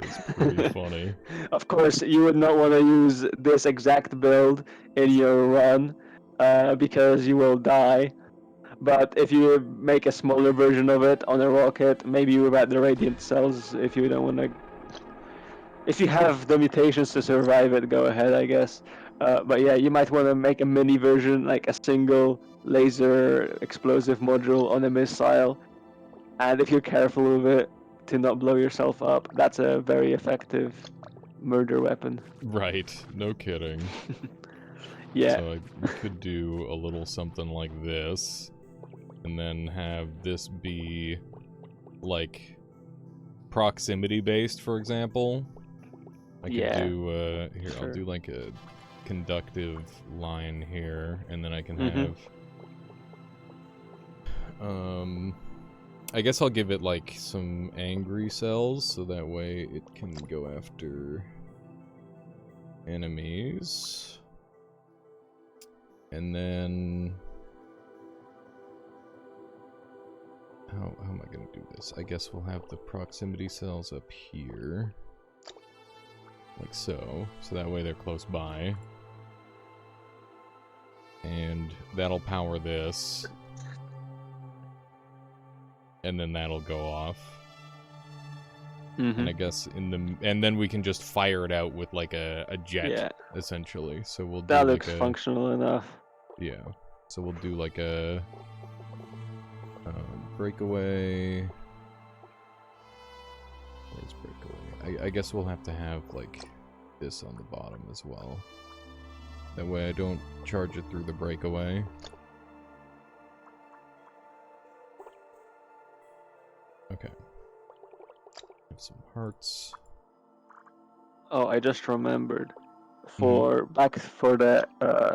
is pretty funny. Of course, you would not want to use this exact build in your run because you will die. But if you make a smaller version of it on a rocket, maybe you add the radiant cells if you don't want to. If you have the mutations to survive it, go ahead, I guess. But yeah, you might want to make a mini version, like a single laser explosive module on a missile. And if you're careful with it to not blow yourself up, that's a very effective murder weapon. Right, no kidding. Yeah. So we could do a little something like this, and then have this be, like, proximity based, for example. I could do, here, sure. I'll do like a conductive line here, and then I can have, I guess I'll give it, like, some angry cells, so that way it can go after enemies. And then, how am I gonna do this? I guess we'll have the proximity cells up here. Like so. So that way they're close by. And that'll power this. And then that'll go off. And I guess and then we can just fire it out with like a jet, essentially. So we'll do that like looks functional enough. Yeah. So we'll do like a breakaway. Where's breakaway? I guess we'll have to have like this on the bottom as well. That way I don't charge it through the breakaway. Okay. Have some hearts. Oh, I just remembered. Back for the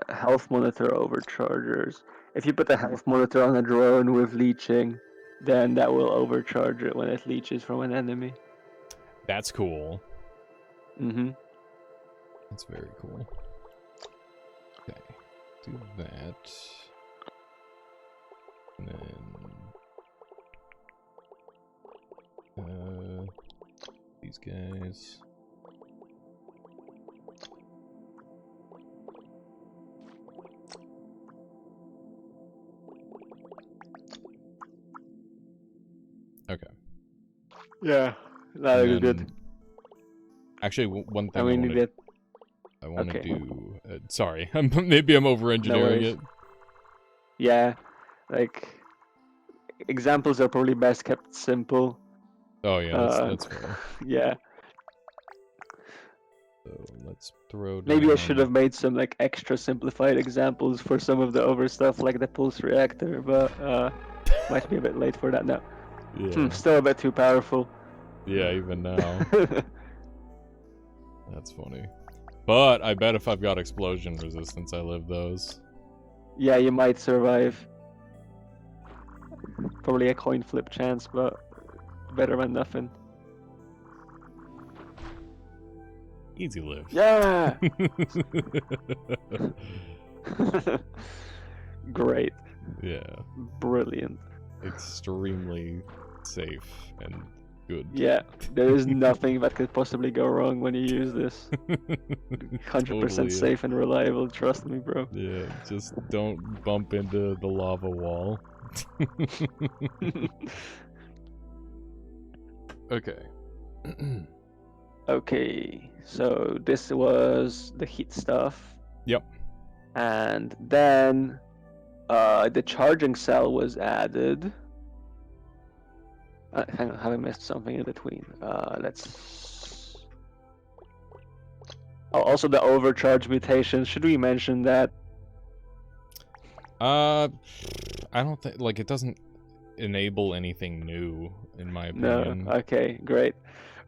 health monitor overchargers. If you put the health monitor on a drone with leeching, then that will overcharge it when it leeches from an enemy. That's cool. Mm-hmm. That's very cool. Okay. Do that. And then these guys. Okay. Yeah, that is good. Actually, one thing I mean, I want to okay. do. Sorry, maybe I'm over-engineering it. Yeah, like examples are probably best kept simple. Oh yeah, that's fair. Yeah. So let's throw down. Maybe I should have made some like extra simplified examples for some of the over stuff, like the pulse reactor, but might be a bit late for that now. Yeah. Still a bit too powerful. Yeah, even now. That's funny. But I bet if I've got explosion resistance, I live those. Yeah, you might survive. Probably a coin flip chance, but better than nothing. Easy live. Yeah! Great. Yeah. Brilliant. Extremely safe and good. Yeah, there is nothing that could possibly go wrong when you use this. 100% Totally. safe and reliable, trust me, bro. Yeah, just don't bump into the lava wall. Okay. Okay, so this was the heat stuff. Yep. And then the charging cell was added. Hang on, have I missed something in between? Let's... Oh, also the overcharge mutation. Should we mention that? I don't think, like, it doesn't enable anything new, in my opinion. No. Okay, great.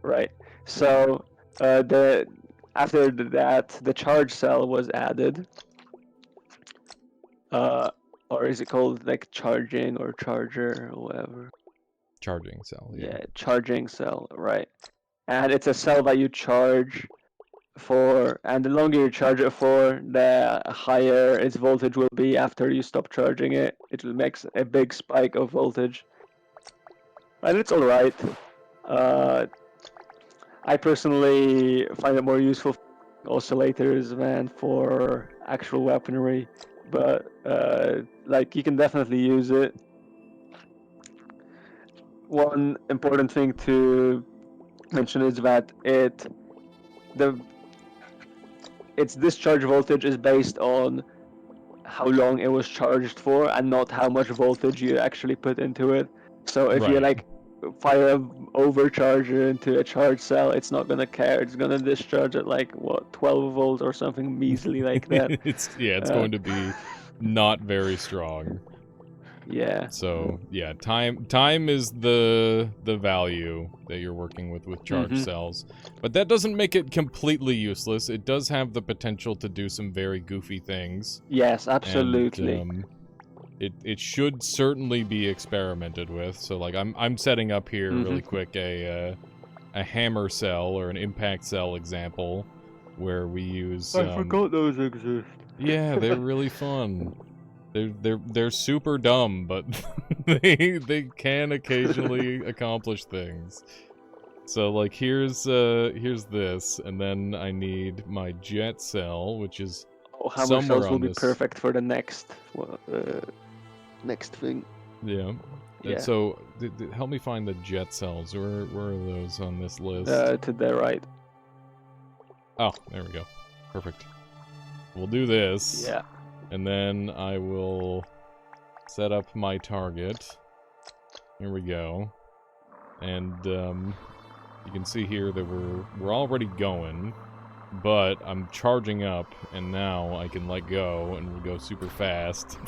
Right. So after that, the charge cell was added. Or is it called like charging or charger or whatever? Charging cell, Yeah, charging cell, right. And it's a cell that you charge for, and the longer you charge it for, the higher its voltage will be after you stop charging it. It will make a big spike of voltage. And it's alright. I personally find it more useful for oscillators than for actual weaponry, but like you can definitely use it. One important thing to mention is that its discharge voltage is based on how long it was charged for and not how much voltage you actually put into it. So if you like fire an overcharger into a charge cell, it's not gonna care. It's gonna discharge at like what 12 volts or something measly like that. it's going to be not very strong. Yeah. So yeah, time is the value that you're working with charge cells, but that doesn't make it completely useless. It does have the potential to do some very goofy things. Yes, absolutely. And, it should certainly be experimented with. So like I'm setting up here really quick a hammer cell or an impact cell example where we use. I forgot those exist. Yeah, they're really fun. They're super dumb, but they can occasionally accomplish things. So like here's this, and then I need my jet cell, which is hammer cells will be perfect for the next thing. Yeah. And so help me find the jet cells. Where are those on this list? To the right. Oh, there we go. Perfect. We'll do this. Yeah. And then I will set up my target. Here we go. And you can see here that we're already going. but I'm charging up, and now I can let go, and we'll go super fast.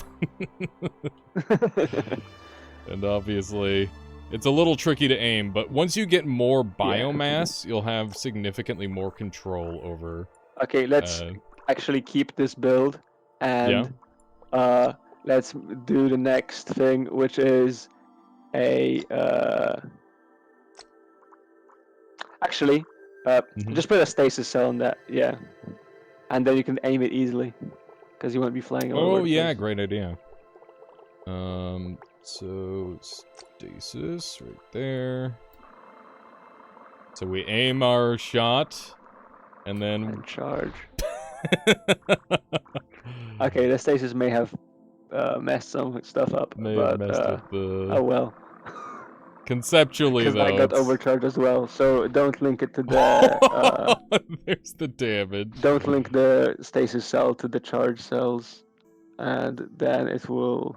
And obviously, it's a little tricky to aim, but once you get more biomass, you'll have significantly more control over... Okay, let's actually keep this build, and let's do the next thing, which is a... Actually, just put a stasis cell on that, and then you can aim it easily, because you won't be flying all over the yeah, place. great idea. So stasis right there. So we aim our shot, and then... And charge. Okay, the stasis may have messed some stuff up, May have but messed with the... oh well. Conceptually, Because though, I got overcharged as well, so don't link it to the... there's the damage. don't link the stasis cell to the charge cells, and then it will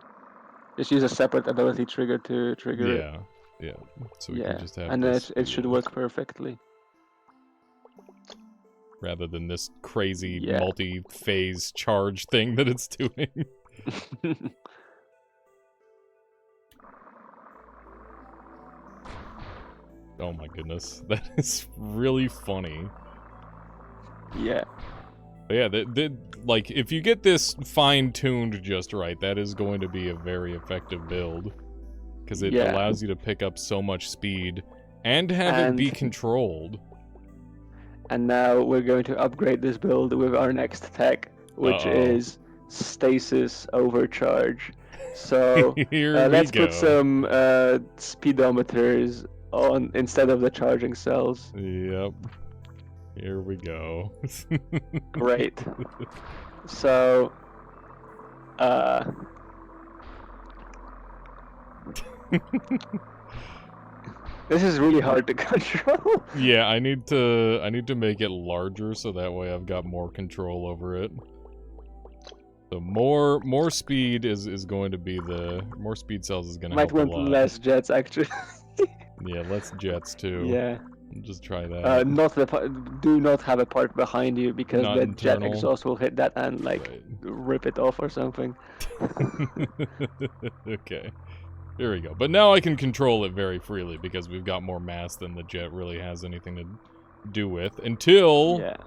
just use a separate ability trigger to trigger it. Yeah. So we can just have and then this it should work perfectly. rather than this crazy multi-phase charge thing that it's doing. Oh my goodness, that is really funny. Yeah. But yeah, like, if you get this fine-tuned just right, that is going to be a very effective build. Because it allows you to pick up so much speed and have it be controlled. And now we're going to upgrade this build with our next tech, which is stasis overcharge. So let's put some speedometers on instead of the charging cells. Yep. Here we go. Great. So this is really hard to control. Yeah, I need to make it larger so that way I've got more control over it. So more speed is going to be the more speed cells is going to help a lot. Might want less jets actually. Yeah, less jets too. Yeah. Just try that. Do not have a part behind you because Not the internal. jet exhaust will hit that and like rip it off or something. Okay. Here we go. But now I can control it very freely because we've got more mass than the jet really has anything to do with until... Yeah.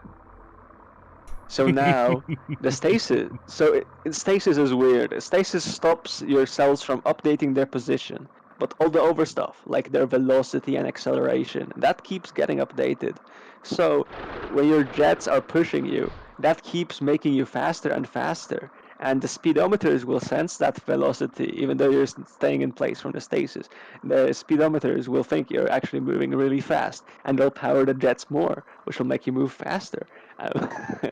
So now, the stasis... So stasis is weird. Stasis stops your cells from updating their position. But all the other stuff, like their velocity and acceleration, that keeps getting updated. So when your jets are pushing you, that keeps making you faster and faster. And the speedometers will sense that velocity, even though you're staying in place from the stasis. The speedometers will think you're actually moving really fast, and they'll power the jets more, which will make you move faster.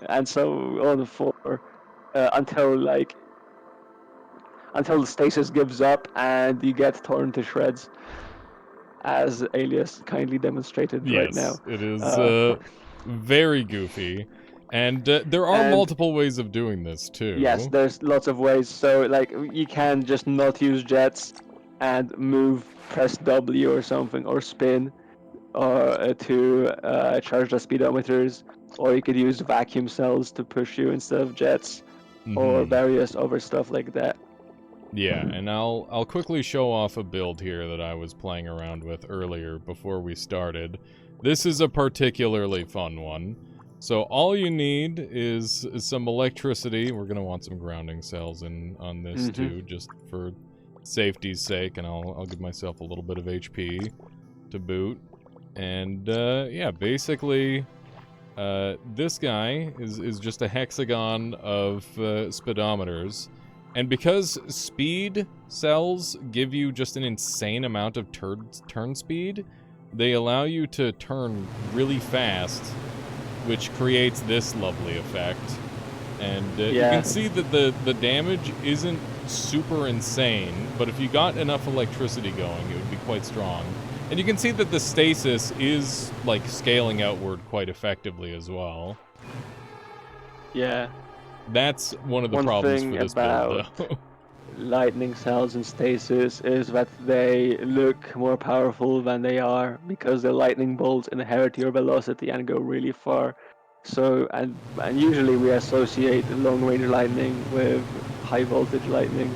And so on until the stasis gives up and you get torn to shreds, as Alias kindly demonstrated right now. Yes, it is very goofy. And there are multiple ways of doing this, too. Yes, there's lots of ways. So, like, you can just not use jets and press W or something, or spin to charge the speedometers. Or you could use vacuum cells to push you instead of jets, or various other stuff like that. Yeah, and I'll quickly show off a build here that I was playing around with earlier before we started. This is a particularly fun one. So all you need is some electricity. We're gonna want some grounding cells on this too, just for safety's sake, and I'll give myself a little bit of HP to boot. And yeah, basically, this guy is just a hexagon of speedometers. And because speed cells give you just an insane amount of turn speed, they allow you to turn really fast, which creates this lovely effect. And you can see that the damage isn't super insane, but if you got enough electricity going, it would be quite strong. And you can see that the stasis is, like, scaling outward quite effectively as well. Yeah. That's one of the problems for this build, though. Lightning cells in stasis is that they look more powerful than they are because the lightning bolts inherit your velocity and go really far. So and usually we associate long range lightning with high voltage lightning,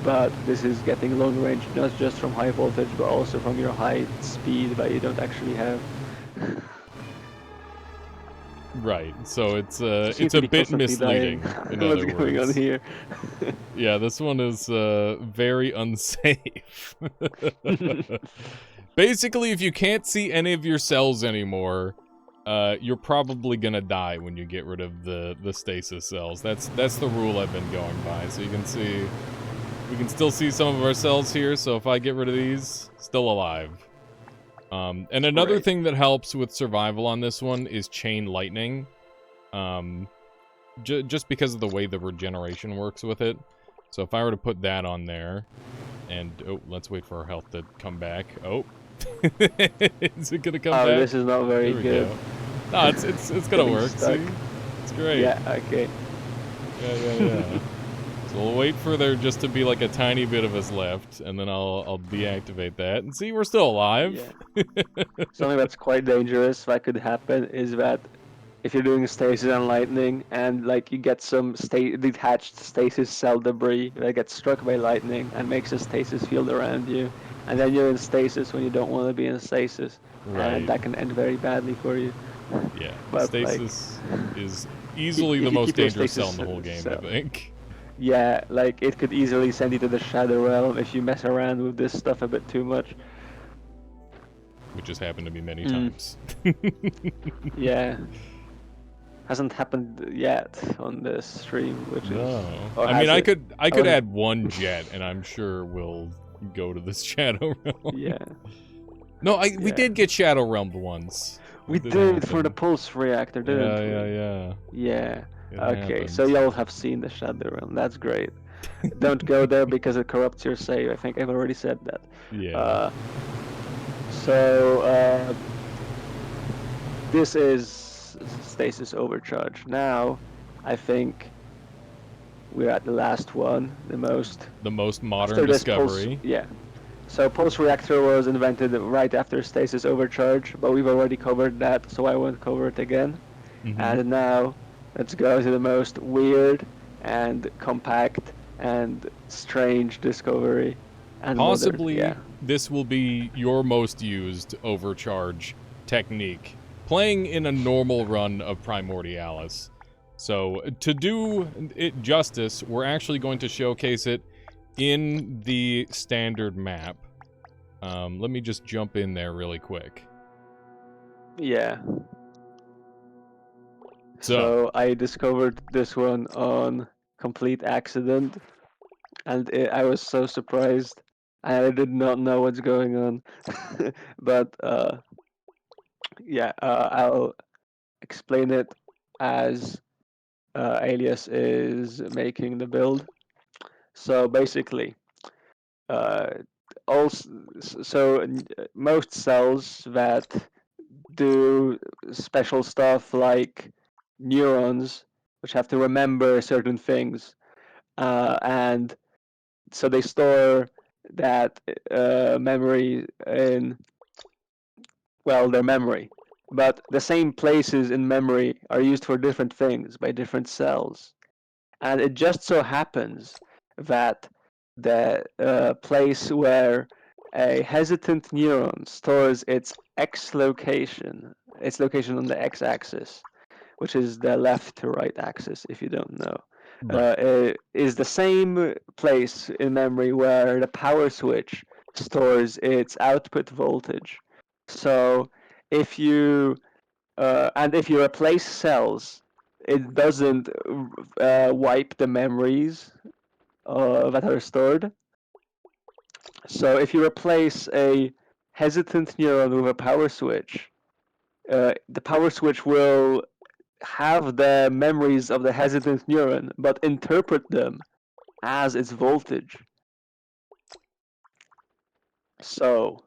but this is getting long range not just from high voltage but also from your high speed that you don't actually have. Right. So You seem it's to a be bit constantly dying. misleading. In What's other going on words. here? Yeah, this one is very unsafe. Basically, if you can't see any of your cells anymore, you're probably gonna die when you get rid of the stasis cells. That's the rule I've been going by. So you can see, we can still see some of our cells here. So if I get rid of these, still alive. And another Great. thing that helps with survival on this one is chain lightning. Just because of the way the regeneration works with it. So if I were to put that on there, and oh, let's wait for our health to come back. Oh, is it gonna come Oh, back? this is not very There we good. go. No, it's gonna Getting work. stuck. See, it's great. Yeah. Okay. Yeah. So we'll wait for there just to be like a tiny bit of us left, and then I'll deactivate that, and see, we're still alive. Yeah. Something that's quite dangerous that could happen is that if you're doing stasis and lightning and like you get some detached stasis cell debris that gets struck by lightning and makes a stasis field around you, and then you're in stasis when you don't want to be in stasis, and Right. that can end very badly for you. Yeah. But like, Stasis is easily the if you most keep your dangerous cell stasis in the whole game, I cell, think. yeah, like it could easily send you to the shadow realm if you mess around with this stuff a bit too much. Which has happened to me many Mm, times. yeah. Hasn't happened yet on this stream, which is, No. or I mean, has I it? could Oh, add one jet, and I'm sure we'll go to this Shadow Realm. yeah, No, we yeah. did get Shadow Realmed once. We That did did for the happen. pulse reactor, didn't we? Yeah. Yeah. It Okay, so happened. y'all have seen the Shadow Realm. That's great. Don't go there because it corrupts your save. I think I've already said that. Yeah. Uh, so this is stasis overcharge. Now, I think we're at the last one, the most. The most modern After this pulse, discovery. yeah. So pulse reactor was invented right after stasis overcharge, but we've already covered that, so I won't cover it again. Mm-hmm. And now let's go to the most weird and compact and strange discovery and modern. Possibly, Yeah. this will be your most used overcharge technique. Playing in a normal run of Primordialis. So, to do it justice, we're actually going to showcase it in the standard map. Let me just jump in there really quick. Yeah. So, So I discovered this one on complete accident, and I was so surprised. I did not know what's going on. But yeah, I'll explain it as Alias is making the build. So basically, uh, most cells that do special stuff like neurons, which have to remember certain things, and so they store that memory in, well, their memory. But the same places in memory are used for different things by different cells. And it just so happens that the place where a hesitant neuron stores its location on the x-axis, which is the left to right axis, if you don't know, right. is the same place in memory where the power switch stores its output voltage. So if you if you replace cells, it doesn't wipe the memories that are stored. So if you replace a hesitant neuron with a power switch, the power switch will have the memories of the hesitant neuron, but interpret them as its voltage. So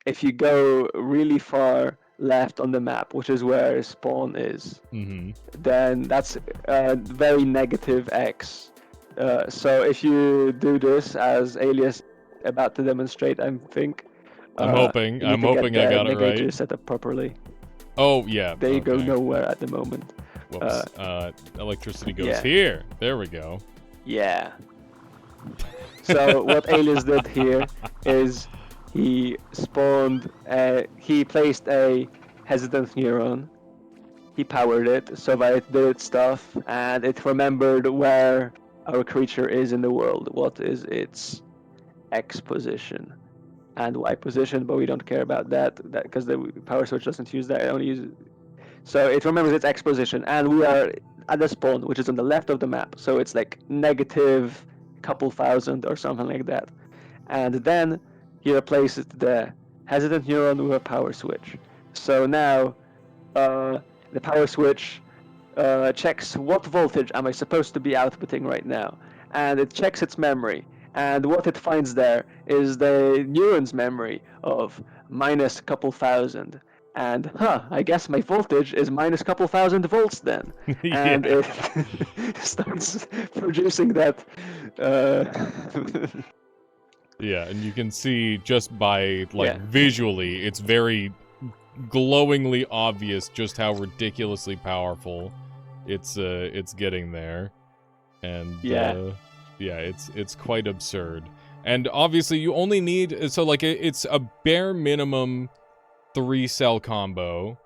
if you go really far left on the map, which is where spawn is, Mm-hmm. then that's very negative X. So if you do this as Alias about to demonstrate, I think I'm you need hoping to get I the got it negator right. set up properly. Oh, yeah. They go Okay. nowhere at the moment. Whoops. Electricity goes yeah. here. There we go. Yeah. So what Alias did here is he spawned, he placed a hesitant neuron. He powered it so that it did its stuff, and it remembered where our creature is in the world. What is its X position and Y position? But we don't care about that because the power switch doesn't use that. It only uses. So it remembers its X position, and we are at the spawn, which is on the left of the map. So it's like negative couple thousand or something like that. And then he replaces the hesitant neuron with a power switch. So now the power switch checks what voltage am I supposed to be outputting right now, and it checks its memory. And what it finds there is the neuron's memory of minus a couple thousand. And I guess my voltage is minus a couple thousand volts then. And Yeah. it starts producing that. Yeah, and you can see just by, like, Yeah. visually, it's very glowingly obvious just how ridiculously powerful it's getting there. And, Yeah. yeah, it's quite absurd. And obviously, you only need, so, like, it's a bare minimum 3-cell combo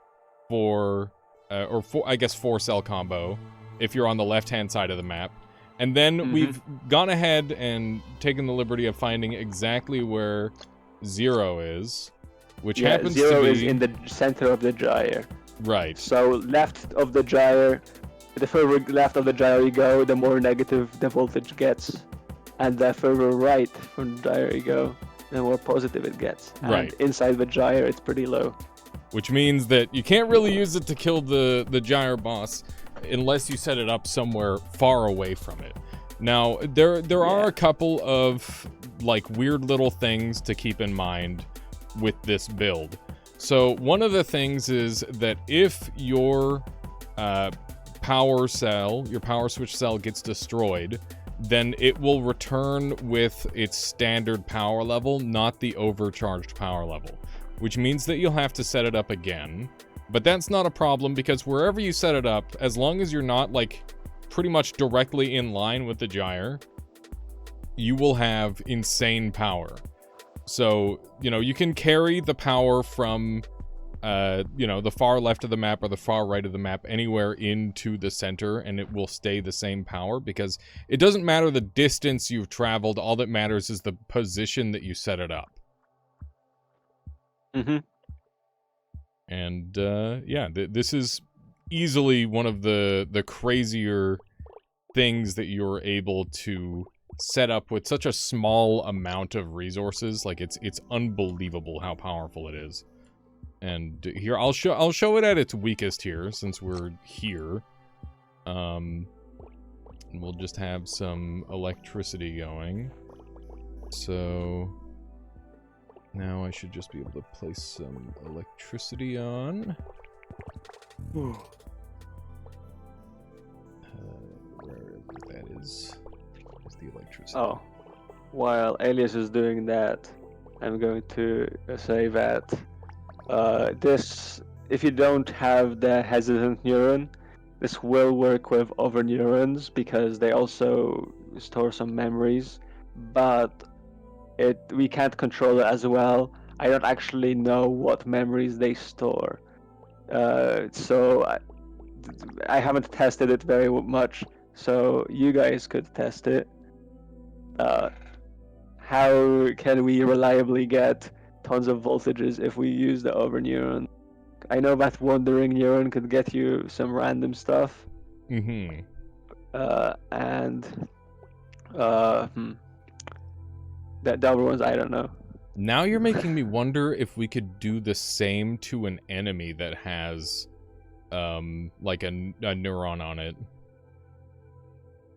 for, or four, I guess 4-cell combo if you're on the left-hand side of the map. And then we've gone ahead and taken the liberty of finding exactly where 0 is, which happens to be... 0 is in the center of the gyre. Right. So left of the gyre, the further left of the gyre you go, the more negative the voltage gets. And the further right from the gyre you go, the more positive it gets. And right. Inside the gyre, it's pretty low. Which means that you can't really use it to kill the gyre boss unless you set it up somewhere far away from it. Now, there are a couple of, like, weird little things to keep in mind with this build. So one of the things is that if your power switch cell gets destroyed, then it will return with its standard power level, not the overcharged power level, which means that you'll have to set it up again. But that's not a problem, because wherever you set it up, as long as you're not, like, pretty much directly in line with the gyre, you will have insane power. So, you know, you can carry the power from, you know, the far left of the map or the far right of the map anywhere into the center, and it will stay the same power, because it doesn't matter the distance you've traveled, all that matters is the position that you set it up. And, yeah, this is easily one of the crazier things that you're able to set up with such a small amount of resources. Like, it's unbelievable how powerful it is. And here, I'll show it at its weakest here, since we're here. And we'll just have some electricity going. So... now I should just be able to place some electricity on. Where that is the electricity. Oh, while Alias is doing that, I'm going to say that this, if you don't have the hesitant neuron, this will work with other neurons because they also store some memories, but we can't control it as well. I don't actually know what memories they store, so I haven't tested it very much. So you guys could test it. How can we reliably get tons of voltages if we use the over neuron? I know that wandering neuron could get you some random stuff. And the other ones, I don't know. Now you're making me wonder if we could do the same to an enemy that has, like a neuron on it.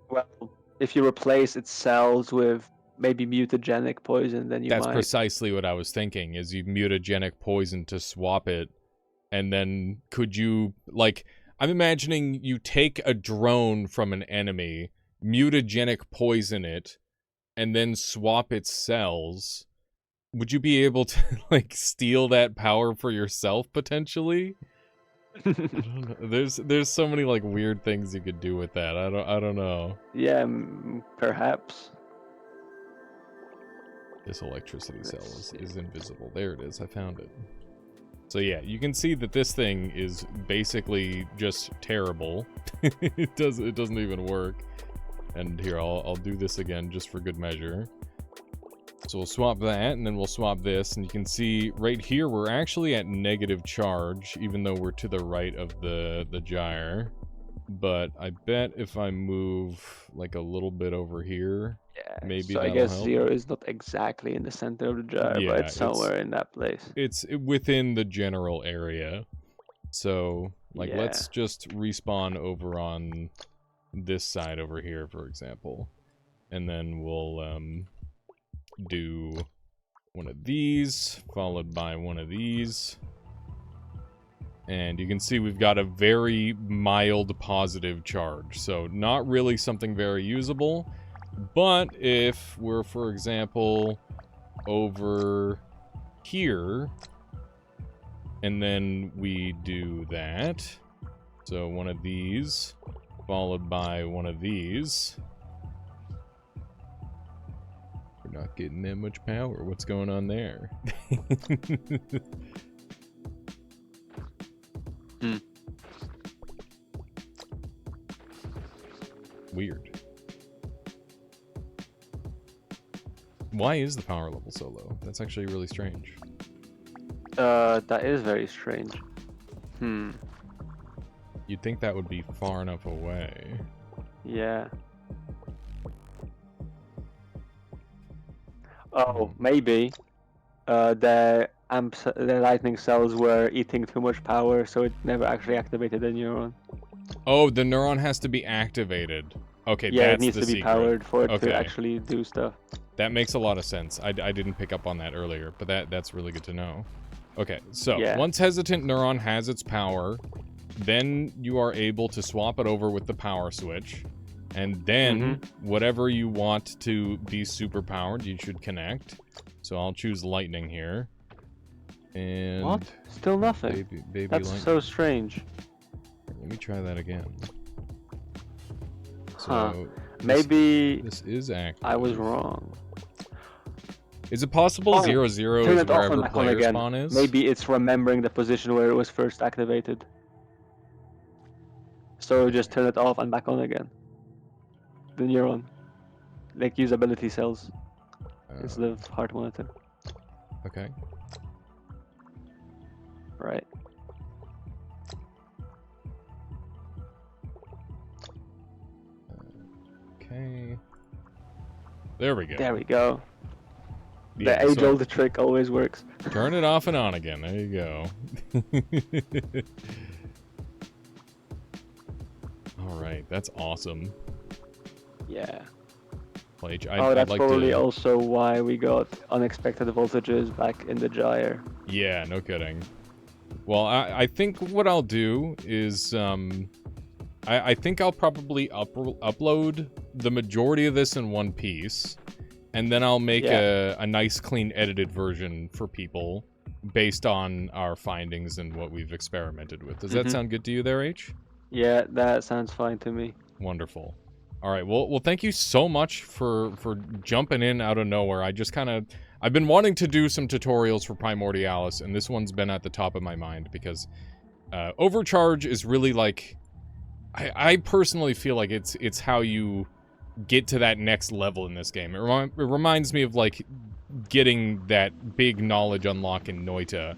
Well, if you replace its cells with maybe mutagenic poison, then you might. That's precisely what I was thinking, is you mutagenic poison to swap it, and then could you, like, I'm imagining you take a drone from an enemy, mutagenic poison it, and then swap its cells. Would you be able to, like, steal that power for yourself, potentially? I don't know. There's so many like weird things you could do with that. I don't know. Yeah, perhaps. This electricity cell Let's see. is invisible. There it is. I found it. So yeah, you can see that this thing is basically just terrible. it doesn't even work. And here, I'll do this again just for good measure. So we'll swap that, and then we'll swap this, and you can see right here we're actually at negative charge, even though we're to the right of the gyre. But I bet if I move like a little bit over here, Yeah, maybe so I that'll guess help. 0 is not exactly in the center of the gyre, Yeah, but it's somewhere in that place. It's within the general area. So, like, Yeah. let's just respawn over on this side over here, for example. And then we'll, do one of these, followed by one of these. And you can see we've got a very mild positive charge. So, not really something very usable. But if we're, for example, over here, and then we do that. So one of these, followed by one of these. We're not getting that much power. What's going on there? Weird. Why is the power level so low? That's actually really strange. That is very strange. You'd think that would be far enough away. Yeah. Oh, maybe the lightning cells were eating too much power, so it never actually activated the neuron. Oh, the neuron has to be activated. Okay, Yeah, that's it needs the to be secret. powered for it Okay. to actually do stuff. That makes a lot of sense. I didn't pick up on that earlier, but that's really good to know. Okay, so Yeah. once Hesitant Neuron has its power, then you are able to swap it over with the power switch. And then whatever you want to be super powered, you should connect. So I'll choose lightning here. And What? Still nothing. Baby That's lightning. so strange. Let me try that again. Huh. So Maybe this is active. I was wrong. Is it possible 0, 0 Turn is it off and wherever back on player again. spawn is? Maybe it's remembering the position where it was first activated. So just turn it off and back on again. The neuron. Like usability cells instead of heart monitor. Okay. Right. Okay. There we go. There we go. Yeah, The so age-old trick always works. turn it off and on again. There you go. All right, that's awesome. Yeah. Like, Oh, that's I'd like probably to... also why we got unexpected voltages back in the gyre. Yeah, no kidding. Well, I think what I'll do is, I think I'll probably upload the majority of this in one piece, and then I'll make a nice, clean, edited version for people based on our findings and what we've experimented with. Does that sound good to you there, H? Yeah, that sounds fine to me. Wonderful. All right, well, thank you so much for jumping in out of nowhere. I just kind of... I've been wanting to do some tutorials for Primordialis, and this one's been at the top of my mind, because Overcharge is really like... I personally feel like it's how you get to that next level in this game. It reminds me of, like, getting that big knowledge unlock in Noita.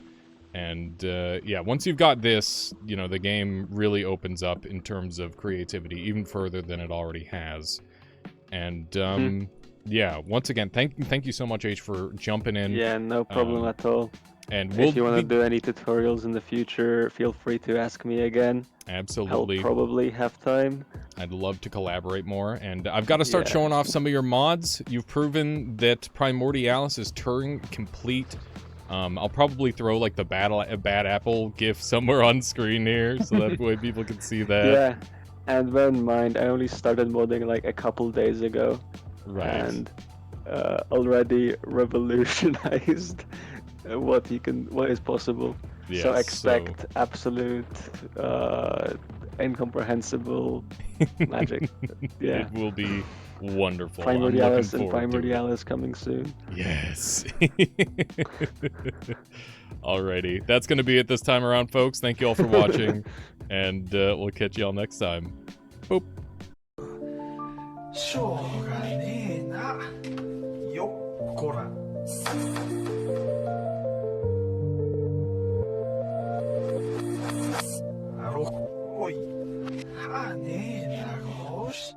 And, yeah, once you've got this, you know, the game really opens up in terms of creativity, even further than it already has. And, yeah, once again, thank you so much, H, for jumping in. Yeah, no problem at all. And if you want to do any tutorials in the future, feel free to ask me again. Absolutely. I'll probably have time. I'd love to collaborate more. And I've got to start showing off some of your mods. You've proven that Primordialis is Turing complete. I'll probably throw like the bad apple gif somewhere on screen here, so that way people can see that. Yeah, and bear in mind, I only started modding like a couple days ago. Right. And already revolutionized what is possible. Yes, so expect absolute, incomprehensible magic. Yeah. It will be wonderful. I'm looking Primordialis and forward to it. Primordialis coming soon. Yes. Alrighty. That's going to be it this time around, folks. Thank you all for watching, and we'll catch you all next time. Boop. しょうがねえな。よっこら。あろっこい。はねえな、ごし。